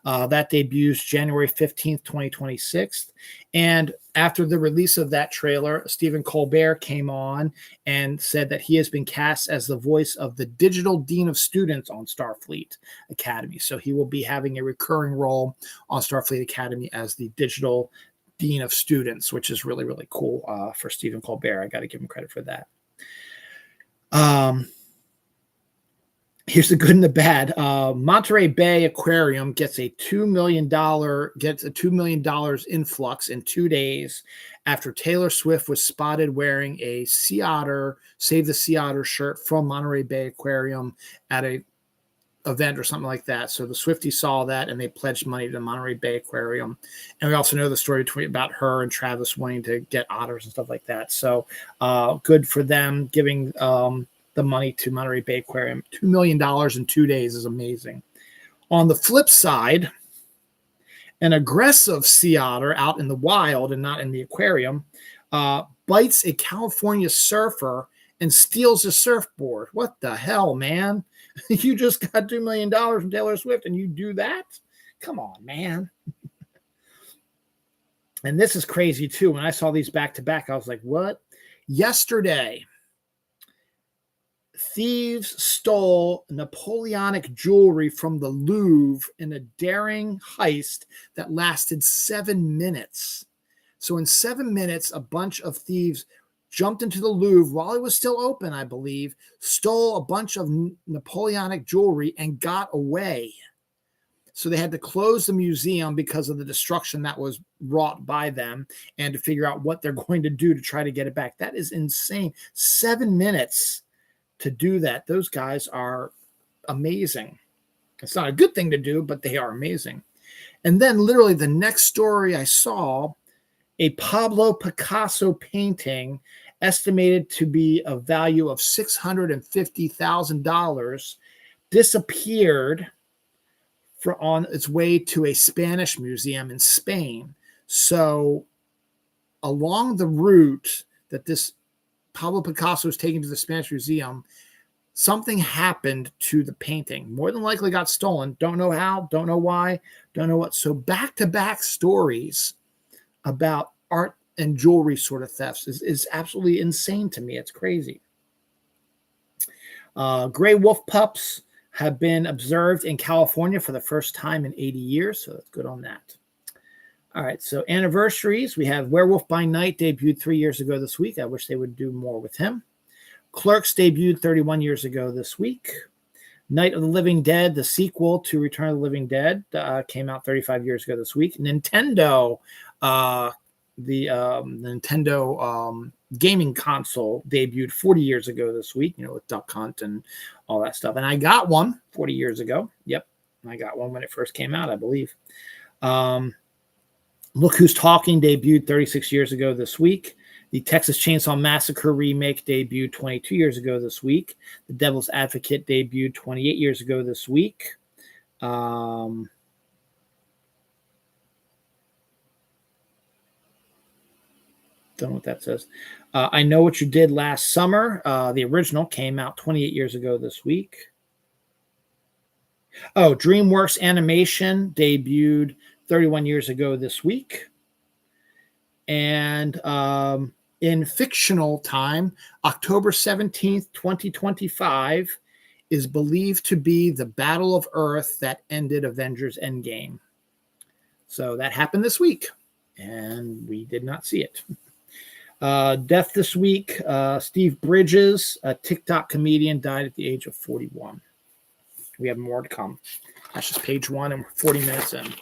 That debuts January 15th, 2026. And after the release of that trailer, Stephen Colbert came on and said that he has been cast as the voice of the digital dean of students on Starfleet Academy. So he will be having a recurring role on Starfleet Academy as the digital dean of students, which is really, really cool for Stephen Colbert. I got to give him credit for that. Here's the good and the bad. Monterey Bay Aquarium gets a $2 million influx in 2 days after Taylor Swift was spotted wearing a Sea Otter, Save the Sea Otter shirt from Monterey Bay Aquarium at a event or something like that. So the Swifties saw that and they pledged money to the Monterey Bay Aquarium. And we also know the story about her and Travis wanting to get otters and stuff like that. So good for them giving the money to Monterey Bay Aquarium. $2 million in 2 days is amazing. On the flip side, an aggressive sea otter out in the wild and not in the aquarium bites a California surfer and steals his surfboard. What the hell, man? You just got $2 million from Taylor Swift and you do that? Come on, man. And this is crazy too. When I saw these back to back, I was like, what? Yesterday, thieves stole Napoleonic jewelry from the Louvre in a daring heist that lasted 7 minutes. So in 7 minutes, a bunch of thieves jumped into the Louvre while it was still open, I believe, stole a bunch of Napoleonic jewelry and got away. So they had to close the museum because of the destruction that was wrought by them and to figure out what they're going to do to try to get it back. That is insane. 7 minutes to do that. Those guys are amazing. It's not a good thing to do, but they are amazing. And then literally the next story I saw, a Pablo Picasso painting estimated to be a value of $650,000 disappeared on its way to a Spanish museum in Spain. So along the route that this Pablo Picasso was taken to the Spanish museum, something happened to the painting. More than likely got stolen. Don't know how, don't know why, don't know what. So back-to-back stories about art and jewelry sort of thefts is absolutely insane to me. It's crazy. Gray wolf pups have been observed in California for the first time in 80 years, so that's good on that. All right, so anniversaries. We have Werewolf by Night debuted 3 years ago this week. I wish they would do more with him. Clerks debuted 31 years ago this week. Night of the Living Dead, the sequel to Return of the Living Dead, came out 35 years ago this week. Nintendo The Nintendo gaming console debuted 40 years ago this week, with Duck Hunt and all that stuff. And I got one 40 years ago. Yep. I got one when it first came out, I believe. Look Who's Talking debuted 36 years ago this week. The Texas Chainsaw Massacre remake debuted 22 years ago this week. The Devil's Advocate debuted 28 years ago this week. Don't know what that says. I Know What You Did Last Summer. The original came out 28 years ago this week. Oh, DreamWorks Animation debuted 31 years ago this week. And in fictional time, October 17th, 2025 is believed to be the Battle of Earth that ended Avengers Endgame. So that happened this week, and we did not see it. Death this week, Steve Bridges, a TikTok comedian, died at the age of 41. We have more to come. That's just page one, and we're 40 minutes in.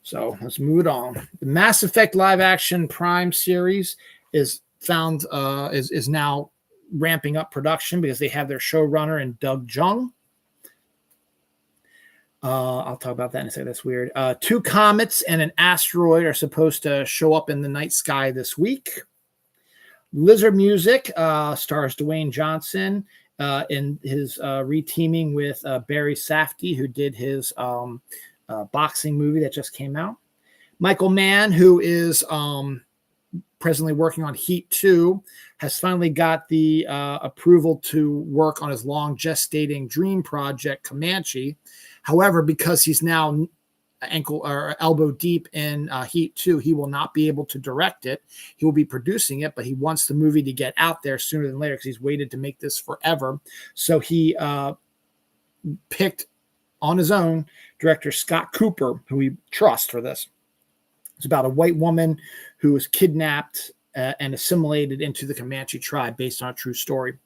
So let's move it on. The Mass Effect live action Prime series is now ramping up production because they have their showrunner in Doug Jung. I'll talk about that in a second. That's weird. 2 comets and an asteroid are supposed to show up in the night sky this week. Lizard Music stars Dwayne Johnson in his reteaming with Barry Safdie, who did his boxing movie that just came out. Michael Mann, who is presently working on Heat 2, has finally got the approval to work on his long gestating dream project, Comanche. However, because he's now ankle or elbow deep in Heat 2, he will not be able to direct it. He will be producing it, but he wants the movie to get out there sooner than later because he's waited to make this forever. So he picked on his own director Scott Cooper, who we trust for this. It's about a white woman who was kidnapped and assimilated into the Comanche tribe based on a true story.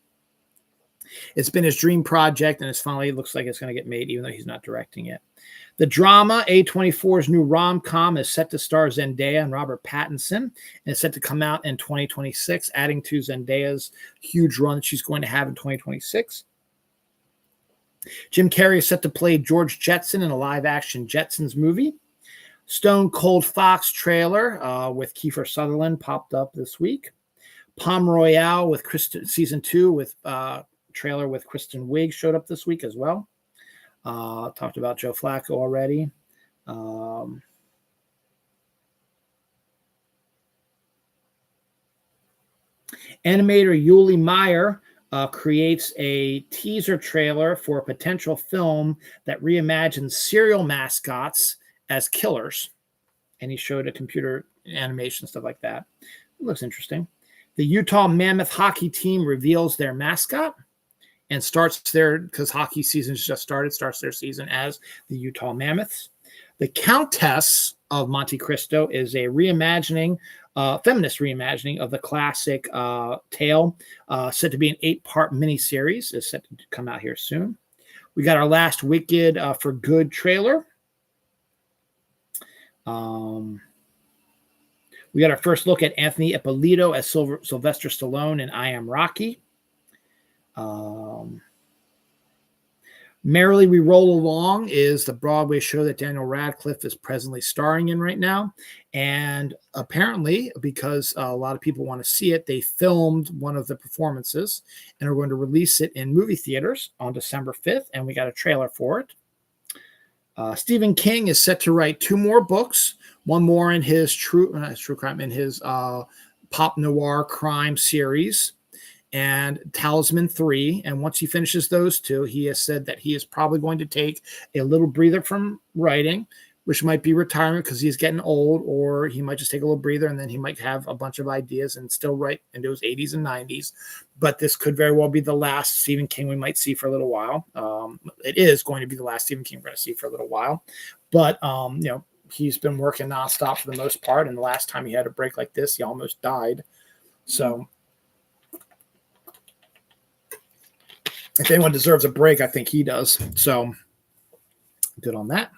It's been his dream project, and it looks like it's going to get made, even though he's not directing it. The drama, A24's new rom-com, is set to star Zendaya and Robert Pattinson, and it's set to come out in 2026, adding to Zendaya's huge run that she's going to have in 2026. Jim Carrey is set to play George Jetson in a live-action Jetsons movie. Stone Cold Fox trailer with Kiefer Sutherland popped up this week. Palm Royale with season 2 with trailer with Kristen Wiig showed up this week as well. Talked about Joe Flacco already. Animator Yuli Meyer creates a teaser trailer for a potential film that reimagines cereal mascots as killers. And he showed a computer animation, stuff like that. It looks interesting. The Utah Mammoth hockey team reveals their mascot and starts because hockey season just started, starts their season as the Utah Mammoths. The Countess of Monte Cristo is a reimagining, feminist reimagining of the classic tale, set to be an 8-part miniseries, is set to come out here soon. We got our last Wicked for Good trailer. We got our first look at Anthony Ippolito as Sylvester Stallone in I Am Rocky. Merrily We Roll Along is the Broadway show that Daniel Radcliffe is presently starring in right now. And apparently, because a lot of people want to see it, they filmed one of the performances and are going to release it in movie theaters on December 5th. And we got a trailer for it. Stephen King is set to write 2 more books, one more in his true crime, in his pop noir crime series, and Talisman 3. And once he finishes those 2, he has said that he is probably going to take a little breather from writing, which might be retirement because he's getting old, or he might just take a little breather and then he might have a bunch of ideas and still write into his 80s and 90s. But this could very well be the last Stephen King we might see for a little while. It is going to be the last Stephen King we're going to see for a little while. But, he's been working nonstop for the most part. And the last time he had a break like this, he almost died. So if anyone deserves a break, I think he does. So good on that.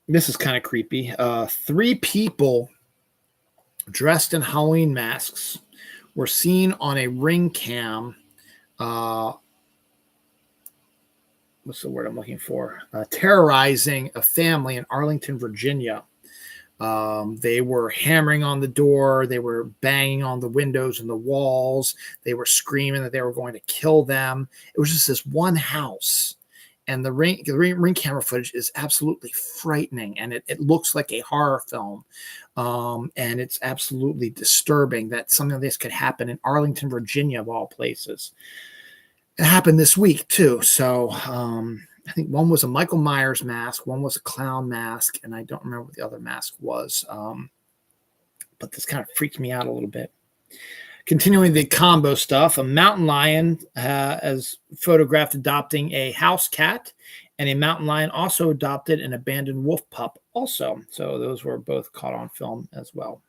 This is kind of creepy. 3 people dressed in Halloween masks were seen on a ring cam. What's the word I'm looking for? Terrorizing a family in Arlington, Virginia. They were hammering on the door. They were banging on the windows and the walls. They were screaming that they were going to kill them. It was just this one house. And the ring camera footage is absolutely frightening. And it looks like a horror film. And it's absolutely disturbing that something like this could happen in Arlington, Virginia, of all places. It happened this week, too. So I think one was a Michael Myers mask, one was a clown mask, and I don't remember what the other mask was. But this kind of freaked me out a little bit. Continuing the combo stuff, a mountain lion has photographed adopting a house cat, and a mountain lion also adopted an abandoned wolf pup also. So those were both caught on film as well.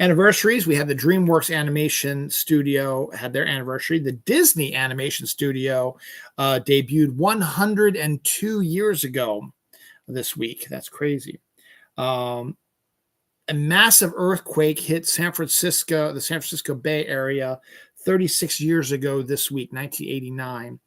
Anniversaries, we have the DreamWorks Animation Studio had their anniversary. The Disney Animation Studio debuted 102 years ago this week. That's crazy. A massive earthquake hit the San Francisco Bay Area 36 years ago this week, 1989.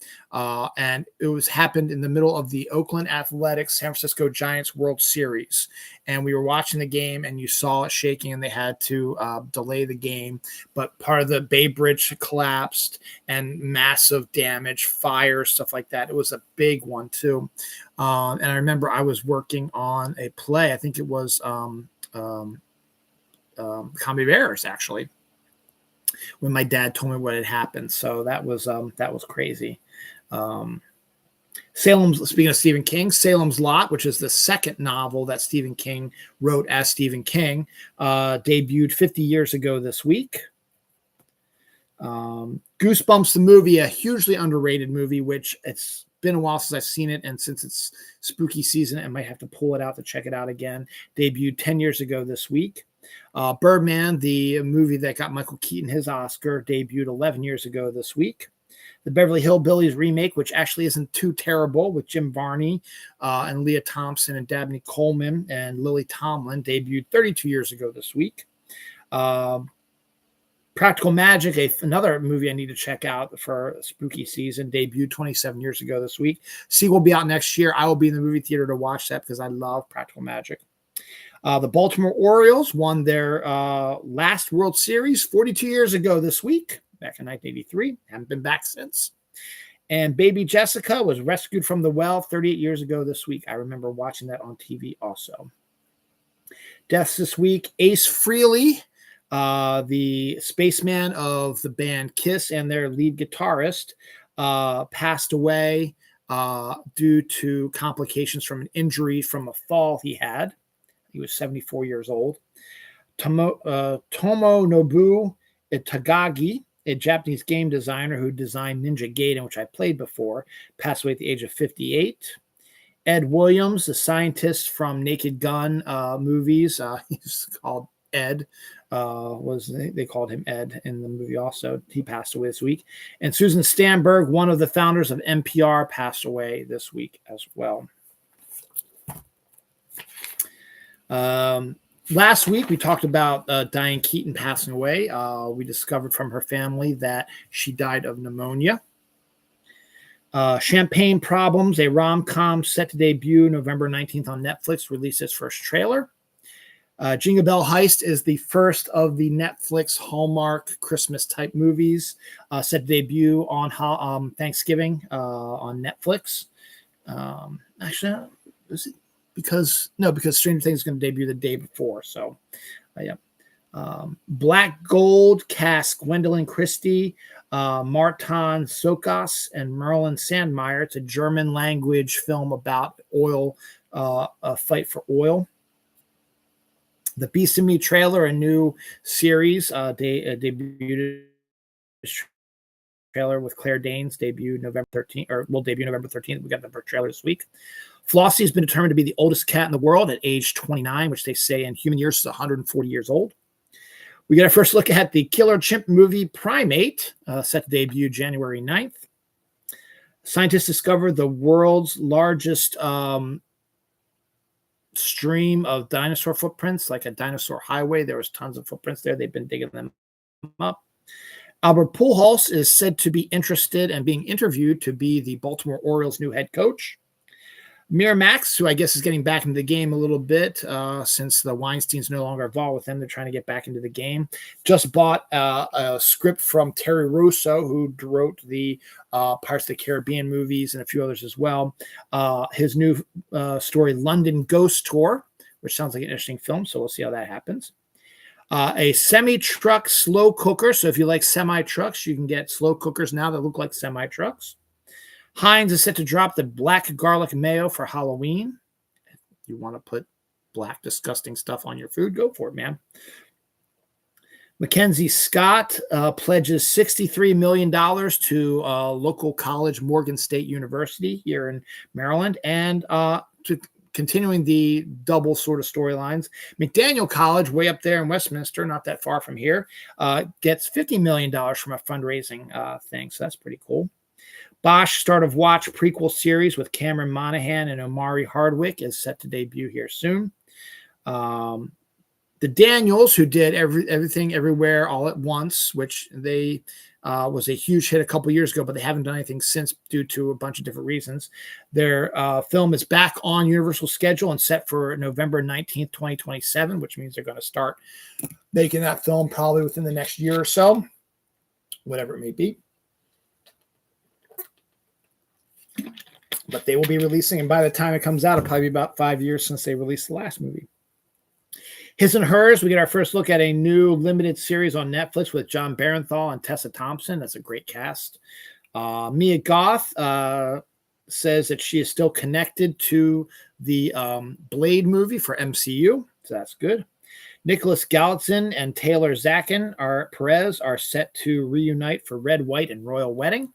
And it happened in the middle of the Oakland Athletics San Francisco Giants World Series. And we were watching the game and you saw it shaking and they had to delay the game. But part of the Bay Bridge collapsed and massive damage, fire, stuff like that. It was a big one too. And I remember I was working on a play. I think it was Comedy Bears, actually, when my dad told me what had happened. So that was crazy. Speaking of Stephen King, Salem's Lot, which is the second novel that Stephen King wrote as Stephen King, debuted 50 years ago this week. Goosebumps, the movie, a hugely underrated movie, which it's been a while since I've seen it, and since it's spooky season, I might have to pull it out to check it out again. Debuted 10 years ago this week. Birdman, the movie that got Michael Keaton his Oscar, debuted 11 years ago this week. The Beverly Hillbillies remake, which actually isn't too terrible, with Jim Varney and Leah Thompson and Dabney Coleman and Lily Tomlin, debuted 32 years ago this week. Practical Magic, another movie I need to check out for spooky season, debuted 27 years ago this week. Sequel will be out next year. I will be in the movie theater to watch that because I love Practical Magic. The Baltimore Orioles won their last World Series 42 years ago this week, back in 1983. Haven't been back since. And Baby Jessica was rescued from the well 38 years ago this week. I remember watching that on TV also. Deaths this week, Ace Frehley, the spaceman of the band Kiss and their lead guitarist, passed away due to complications from an injury from a fall he had. He was 74 years old. Tomonobu Itagaki, a Japanese game designer who designed Ninja Gaiden, which I played before, passed away at the age of 58. Ed Williams, the scientist from Naked Gun movies, he's called Ed. They called him Ed in the movie also. He passed away this week. And Susan Stamberg, one of the founders of NPR, passed away this week as well. Last week, we talked about Diane Keaton passing away. We discovered from her family that she died of pneumonia. Champagne Problems, a rom-com set to debut November 19th on Netflix, released its first trailer. Jingle Bell Heist is the first of the Netflix Hallmark Christmas-type movies, set to debut on Thanksgiving on Netflix. Actually, is it? Because Stranger Things is going to debut the day before. So, yeah. Black Gold cast Gwendolyn Christie, Martin Sokas, and Merlin Sandmeyer. It's a German language film about oil, a fight for oil. The Beast in Me trailer, a new series, debuted trailer with Claire Danes, will debut November 13th. We got the first trailer this week. Flossie has been determined to be the oldest cat in the world at age 29, which they say in human years is 140 years old. We get our first look at the killer chimp movie Primate, set to debut January 9th. Scientists discovered the world's largest stream of dinosaur footprints, like a dinosaur highway. There was tons of footprints there. They've been digging them up. Albert Pujols is said to be interested and being interviewed to be the Baltimore Orioles' new head coach. Miramax, who I guess is getting back into the game a little bit since the Weinstein's no longer involved with them. They're trying to get back into the game. Just bought a script from Terry Russo, who wrote the Pirates of the Caribbean movies and a few others as well. His new story, London Ghost Tour, which sounds like an interesting film, so we'll see how that happens. A semi-truck slow cooker. So if you like semi-trucks, you can get slow cookers now that look like semi-trucks. Heinz is set to drop the black garlic mayo for Halloween. If you want to put black, disgusting stuff on your food, go for it, man. Mackenzie Scott pledges $63 million to local college, Morgan State University here in Maryland, and to continuing the double sort of storylines. McDaniel College, way up there in Westminster, not that far from here, gets $50 million from a fundraising thing, so that's pretty cool. Bosch Start of Watch prequel series with Cameron Monaghan and Omari Hardwick is set to debut here soon. The Daniels, who did Everything Everywhere All at Once, which they was a huge hit a couple years ago, but they haven't done anything since due to a bunch of different reasons. Their film is back on Universal schedule and set for November 19th, 2027, which means they're going to start making that film probably within the next year or so, whatever it may be. But they will be releasing, and by the time it comes out, it'll probably be about 5 years since they released the last movie. His and Hers, we get our first look at a new limited series on Netflix with John Barenthal and Tessa Thompson. That's a great cast. Mia Goth says that she is still connected to the Blade movie for MCU, so that's good. Nicholas Galitzine and Taylor Perez are set to reunite for Red, White, and Royal Wedding.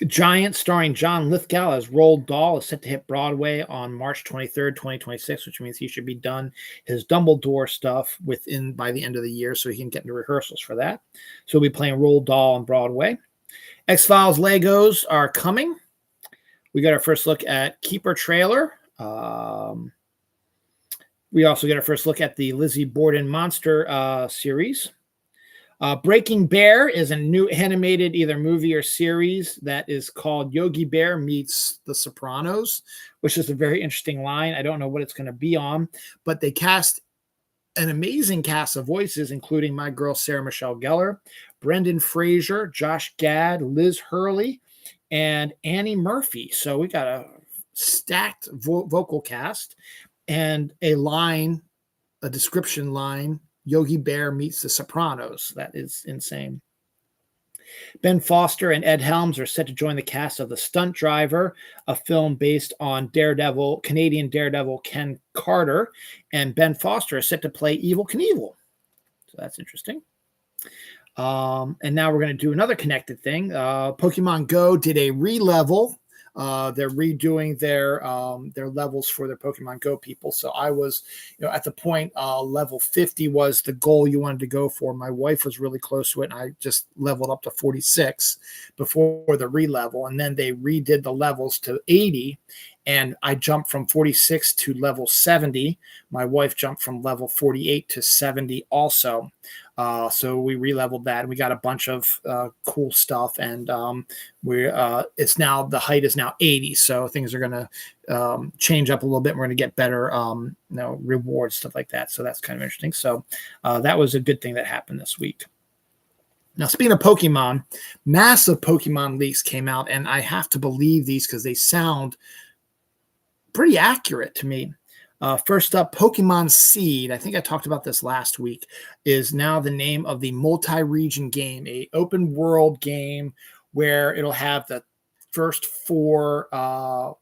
Giant, starring John Lithgow as Roald Dahl, is set to hit Broadway on March 23rd, 2026, which means he should be done his Dumbledore stuff by the end of the year so he can get into rehearsals for that. So we'll be playing Roald Dahl on Broadway. X-Files Legos are coming. We got our first look at Keeper trailer. We also get our first look at the Lizzie Borden Monster series. Breaking Bear is a new animated either movie or series that is called Yogi Bear Meets The Sopranos, which is a very interesting line. I don't know what it's going to be on, but they cast an amazing cast of voices, including my girl Sarah Michelle Gellar, Brendan Fraser, Josh Gad, Liz Hurley, and Annie Murphy. So we got a stacked vocal cast and a description line. Yogi Bear meets The Sopranos. That is insane. Ben Foster and Ed Helms are set to join the cast of The Stunt Driver, a film based on Canadian Daredevil Ken Carter, and Ben Foster is set to play Evel Knievel. So that's interesting. And now we're going to do another connected thing. Pokemon Go did a re-level. They're redoing their levels for their Pokemon Go people. So I was, at the point level 50 was the goal you wanted to go for. My wife was really close to it, and I just leveled up to 46 before the re-level, and then they redid the levels to 80. And I jumped from 46 to level 70. My wife jumped from level 48 to 70 also. So we re-leveled that, and we got a bunch of cool stuff. And it's now, the height is now 80. So things are going to change up a little bit. We're going to get better, rewards, stuff like that. So that's kind of interesting. So that was a good thing that happened this week. Now, speaking of Pokemon, massive Pokemon leaks came out, and I have to believe these because they sound pretty accurate to me. First up, Pokemon Seed, I think I talked about this last week, is now the name of the multi-region game, a open world game where it'll have the first 4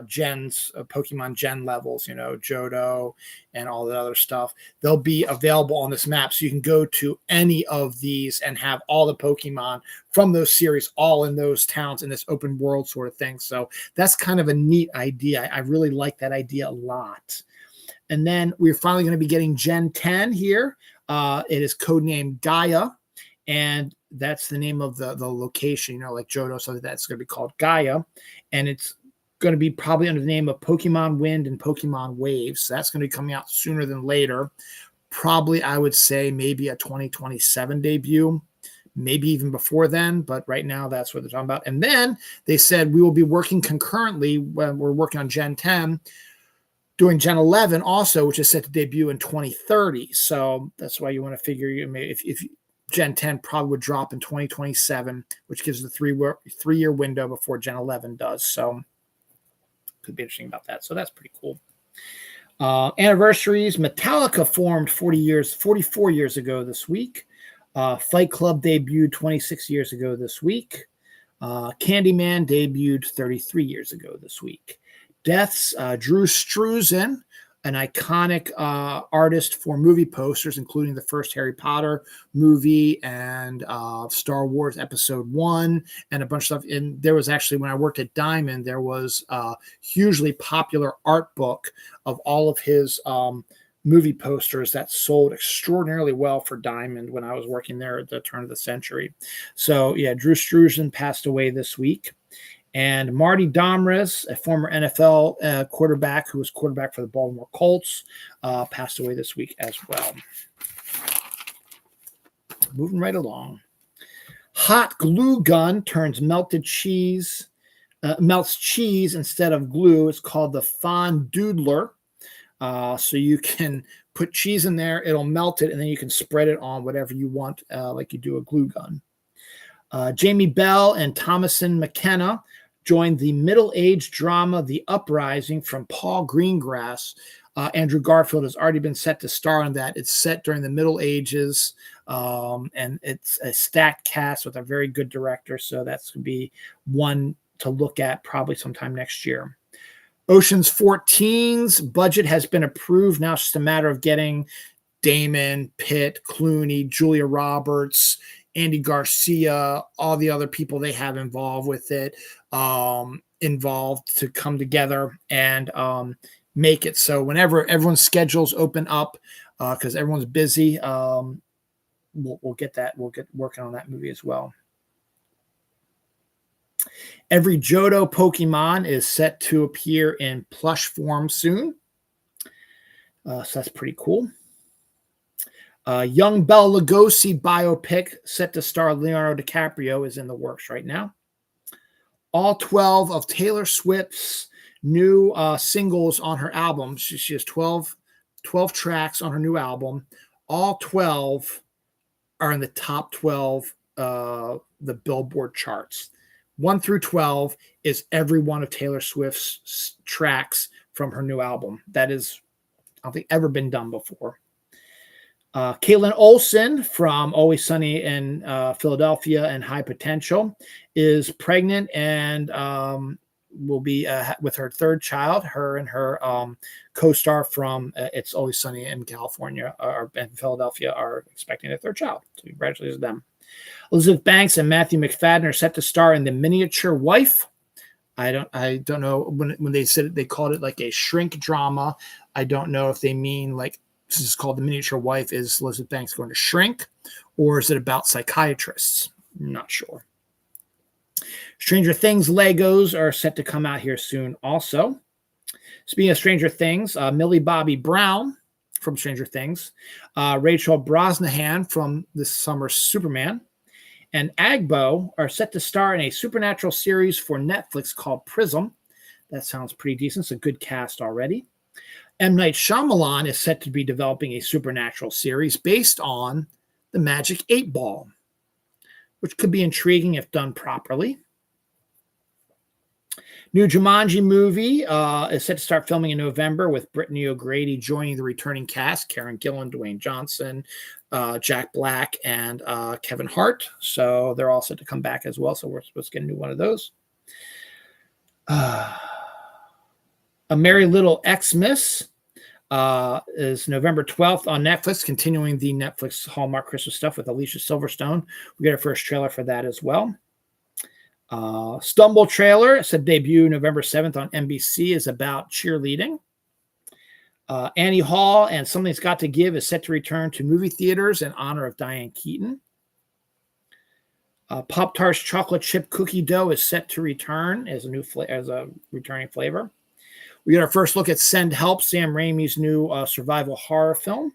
gens, Pokemon gen levels, Johto and all that other stuff. They'll be available on this map, so you can go to any of these and have all the Pokemon from those series all in those towns in this open world sort of thing. So that's kind of a neat idea. I really like that idea a lot. And then we're finally going to be getting Gen 10 here. It is codenamed Gaia. and that's the name of the location. Like Johto, so that's going to be called Gaia, and it's going to be probably under the name of Pokemon Wind and Pokemon Waves. So that's going to be coming out sooner than later. Probably, I would say maybe a 2027 debut, maybe even before then. But right now, that's what they're talking about. And then they said we will be working concurrently when we're working on Gen 10, doing Gen 11 also, which is set to debut in 2030. So that's why you want to figure if Gen 10 probably would drop in 2027, which gives the three-year window before Gen 11 does. So could be interesting about that. So that's pretty cool. Anniversaries. Metallica formed 44 years ago this week. Fight Club debuted 26 years ago this week. Candyman debuted 33 years ago this week. Deaths. Drew Struzan, an iconic artist for movie posters, including the first Harry Potter movie and Star Wars Episode 1 and a bunch of stuff. And there was actually, when I worked at Diamond, there was a hugely popular art book of all of his movie posters that sold extraordinarily well for Diamond when I was working there at the turn of the century. So, yeah, Drew Struzan passed away this week. And Marty Domres, a former NFL quarterback who was quarterback for the Baltimore Colts, passed away this week as well. Moving right along. Hot glue gun turns melts cheese instead of glue. It's called the Fondoodler. So you can put cheese in there, it'll melt it, and then you can spread it on whatever you want, like you do a glue gun. Jamie Bell and Thomasin McKenna joined the middle-aged drama The Uprising from Paul Greengrass. Andrew Garfield has already been set to star in that. It's set during the Middle Ages, and it's a stacked cast with a very good director, so that's going to be one to look at probably sometime next year. Ocean's 14's budget has been approved. Now it's just a matter of getting Damon, Pitt, Clooney, Julia Roberts, Andy Garcia, all the other people they have involved with it, involved to come together and make it. So whenever everyone's schedules open up, because everyone's busy, we'll get that. We'll get working on that movie as well. Every Johto Pokemon is set to appear in plush form soon. So that's pretty cool. Young Bela Lugosi biopic set to star Leonardo DiCaprio is in the works right now. All 12 of Taylor Swift's new singles on her album. She has 12 tracks on her new album. All 12 are in the top 12 the Billboard charts. 1 through 12 is every one of Taylor Swift's tracks from her new album. That is, I don't think, ever been done before. Caitlin Olsen from Always Sunny in Philadelphia and High Potential is pregnant and will be with her third child. Her and her co-star from It's Always Sunny in California and Philadelphia are expecting a third child. So congratulations to them. Elizabeth Banks and Matthew McFadden are set to star in The Miniature Wife. I don't know when they said it, they called it like a shrink drama. I don't know if they mean like, this is called The Miniature Wife. Is Elizabeth Banks going to shrink, or is it about psychiatrists? I'm not sure. Stranger Things Legos are set to come out here soon also. Speaking of Stranger Things, Millie Bobby Brown from Stranger Things, Rachel Brosnahan from this summer's Superman, and Agbo are set to star in a supernatural series for Netflix called Prism. That sounds pretty decent. It's a good cast already. M. Night Shyamalan is set to be developing a supernatural series based on the Magic 8 Ball, which could be intriguing if done properly. New Jumanji movie is set to start filming in November with Brittany O'Grady joining the returning cast, Karen Gillan, Dwayne Johnson, Jack Black, and Kevin Hart. So they're all set to come back as well. So we're supposed to get a new one of those. A Merry Little Xmas is November 12th on Netflix, continuing the Netflix Hallmark Christmas stuff with Alicia Silverstone. We get our first trailer for that as well. Stumble trailer, said debut November 7th on NBC, is about cheerleading. Annie Hall and Something's Got to Give is set to return to movie theaters in honor of Diane Keaton. Pop-Tarts chocolate chip cookie dough is set to return as a returning flavor. We got our first look at Send Help, Sam Raimi's new survival horror film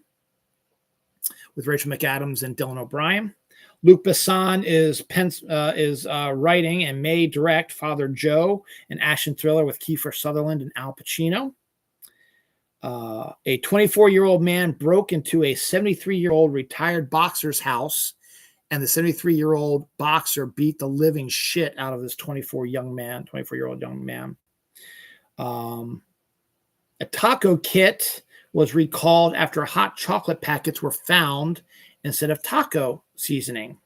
with Rachel McAdams and Dylan O'Brien. Luc Besson is writing and may direct Father Joe, an action thriller with Kiefer Sutherland and Al Pacino. A 24-year-old man broke into a 73-year-old retired boxer's house, and the 73-year-old boxer beat the living shit out of this 24-year-old young man. A taco kit was recalled after hot chocolate packets were found instead of taco seasoning.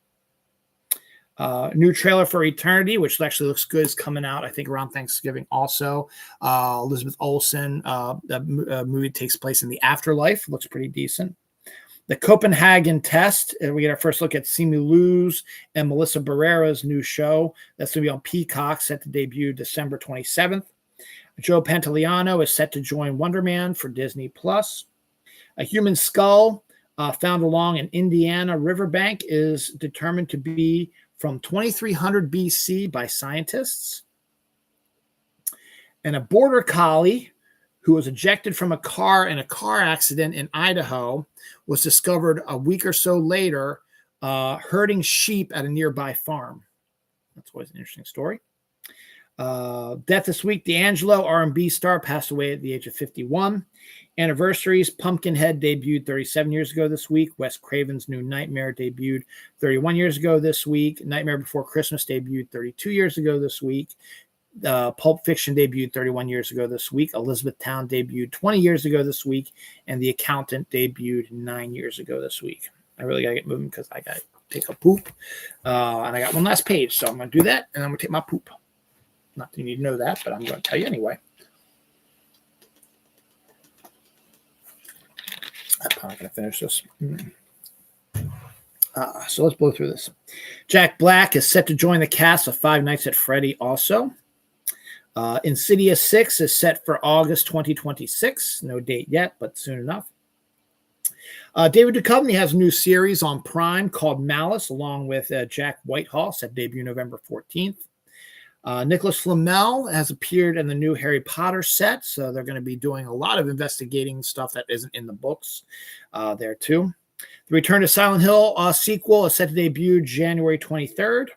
New trailer for Eternity, which actually looks good, is coming out, I think, around Thanksgiving also. Elizabeth Olsen, the movie takes place in the afterlife. Looks pretty decent. The Copenhagen Test. We get our first look at Simu Liu's and Melissa Barrera's new show. That's going to be on Peacock, set to debut December 27th. Joe Pantoliano is set to join Wonder Man for Disney+. A human skull found along an Indiana riverbank is determined to be from 2300 BC by scientists. And a border collie who was ejected from a car in a car accident in Idaho was discovered a week or so later herding sheep at a nearby farm. That's always an interesting story. Death this week, D'Angelo, R&B star, passed away at the age of 51. Anniversaries, Pumpkinhead debuted 37 years ago this week. Wes Craven's New Nightmare debuted 31 years ago this week. Nightmare Before Christmas debuted 32 years ago this week. Pulp Fiction debuted 31 years ago this week. Elizabethtown debuted 20 years ago this week. And The Accountant debuted 9 years ago this week. I really got to get moving because I got to take a poop. And I got one last page, so I'm going to do that, and I'm going to take my poop. Not that you need to know that, but I'm going to tell you anyway. I'm probably going to finish this. So let's blow through this. Jack Black is set to join the cast of Five Nights at Freddy also. Insidious 6 is set for August 2026. No date yet, but soon enough. David Duchovny has a new series on Prime called Malice, along with Jack Whitehall, set to debut November 14th. Nicholas Flamel has appeared in the new Harry Potter set, so they're going to be doing a lot of investigating stuff that isn't in the books there too. The Return to Silent Hill sequel is set to debut January 23rd.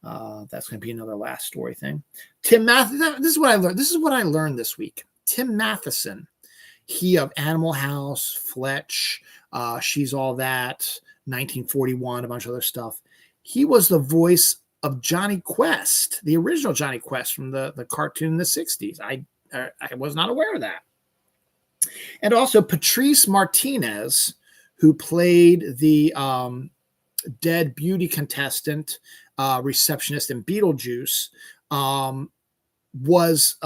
That's going to be another last story thing. Tim Matheson, this is what I learned. This is what I learned this week. Tim Matheson, he of Animal House, Fletch, She's All That, 1941, a bunch of other stuff. He was the voice of Johnny Quest, the original Johnny Quest from the cartoon in the 60s. I was not aware of that. And also Patrice Martinez, who played the dead beauty contestant, receptionist in Beetlejuice, was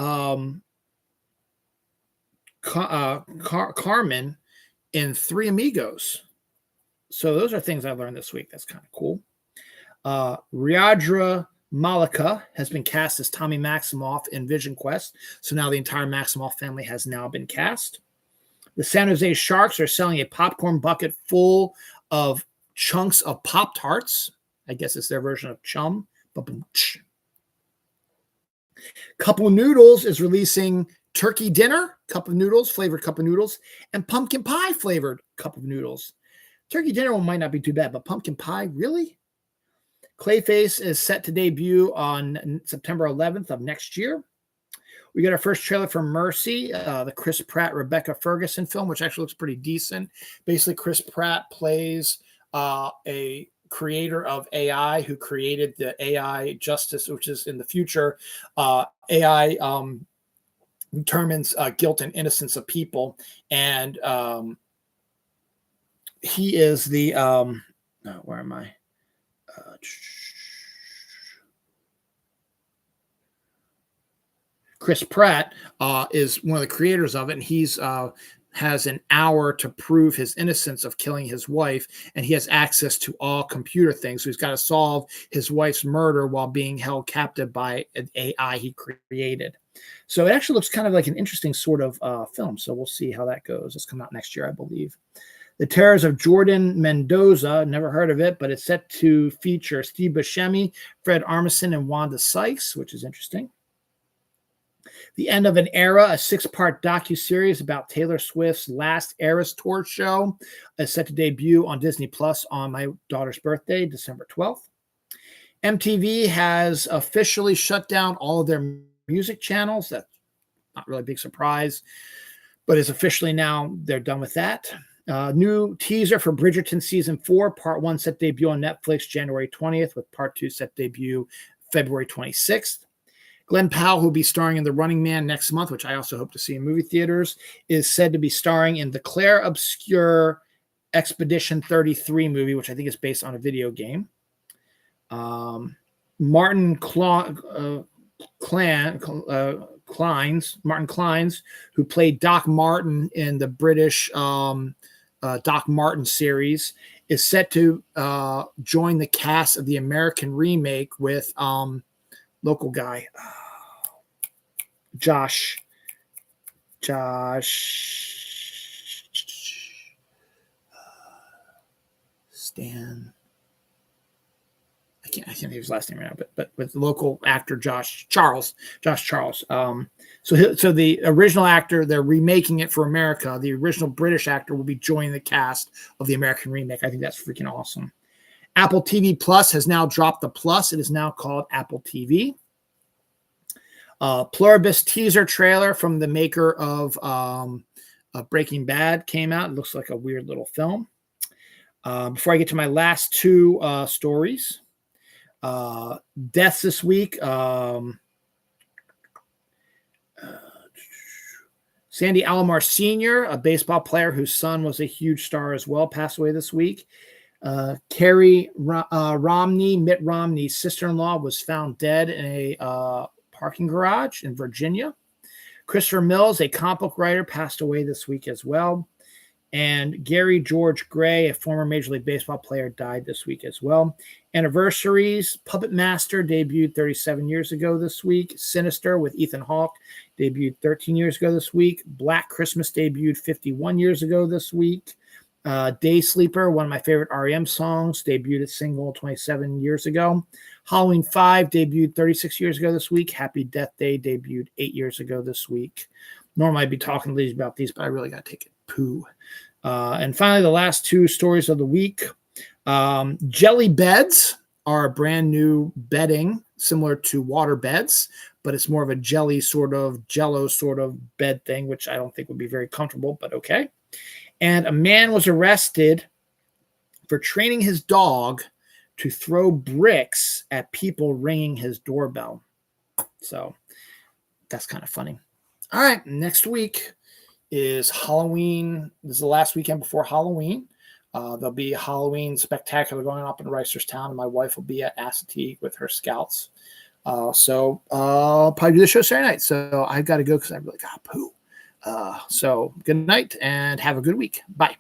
Carmen in Three Amigos. So those are things I learned this week. That's kind of cool. Riyadra Malika has been cast as Tommy Maximoff in Vision Quest. So now the entire Maximoff family has now been cast. The San Jose Sharks are selling a popcorn bucket full of chunks of Pop-Tarts. I guess it's their version of Chum. Cup of Noodles is releasing turkey dinner, cup of noodles, flavored cup of noodles, and pumpkin pie flavored cup of noodles. Turkey dinner one might not be too bad, but pumpkin pie, really? Clayface is set to debut on September 11th of next year. We got our first trailer for Mercy, the Chris Pratt, Rebecca Ferguson film, which actually looks pretty decent. Basically, Chris Pratt plays a creator of AI who created the AI Justice, which is in the future. AI determines guilt and innocence of people. And he is the, where am I? Chris Pratt is one of the creators of it, and he's has an hour to prove his innocence of killing his wife, and he has access to all computer things. So he's got to solve his wife's murder while being held captive by an AI he created. So it actually looks kind of like an interesting sort of film. So we'll see how that goes. It's coming out next year, I believe. The Terrors of Jordan Mendoza, never heard of it, but it's set to feature Steve Buscemi, Fred Armisen, and Wanda Sykes, which is interesting. The End of an Era, a 6-part docuseries about Taylor Swift's last Eras Tour show, is set to debut on Disney Plus on my daughter's birthday, December 12th. MTV has officially shut down all of their music channels. That's not really a big surprise, but it's officially now they're done with that. New teaser for Bridgerton Season 4, Part 1 set debut on Netflix January 20th, with Part 2 set debut February 26th. Glenn Powell, who will be starring in The Running Man next month, which I also hope to see in movie theaters, is said to be starring in the Claire Obscure Expedition 33 movie, which I think is based on a video game. Martin Clines, who played Doc Martin in the British Doc Martin series, is set to join the cast of the American remake with local guy, Josh Stan. I can't think of his last name right now, but with local actor Josh Charles. So the original actor, they're remaking it for America. The original British actor will be joining the cast of the American remake. I think that's freaking awesome. Apple TV Plus has now dropped the plus. It is now called Apple TV. Pluribus teaser trailer from the maker of Breaking Bad came out. It looks like a weird little film. Before I get to my last two stories, deaths this week. Sandy Alomar Sr., a baseball player whose son was a huge star as well, passed away this week. Carrie Romney, Mitt Romney's sister-in-law, was found dead in a parking garage in Virginia. Christopher Mills, a comic book writer, passed away this week as well. And Gary George Gray, a former Major League Baseball player, died this week as well. Anniversaries: Puppet Master debuted 37 years ago this week. Sinister with Ethan Hawke debuted 13 years ago this week. Black Christmas debuted 51 years ago this week. Day Sleeper, one of my favorite REM songs, debuted as single 27 years ago. Halloween 5 debuted 36 years ago this week. Happy Death Day debuted 8 years ago this week. Normally I'd be talking to ladies about these, but I really got to take a poo. And finally, the last two stories of the week. Jelly beds are a brand new bedding similar to water beds, but it's more of a jelly sort of jello sort of bed thing, which I don't think would be very comfortable, but okay. And a man was arrested for training his dog to throw bricks at people ringing his doorbell. So that's kind of funny. All right, next week is Halloween. This is the last weekend before Halloween. There'll be a Halloween spectacular going up in Reisterstown, and my wife will be at Assateague with her scouts. So I'll probably do the show Saturday night. So I've got to go because I really got to poo. So good night and have a good week. Bye.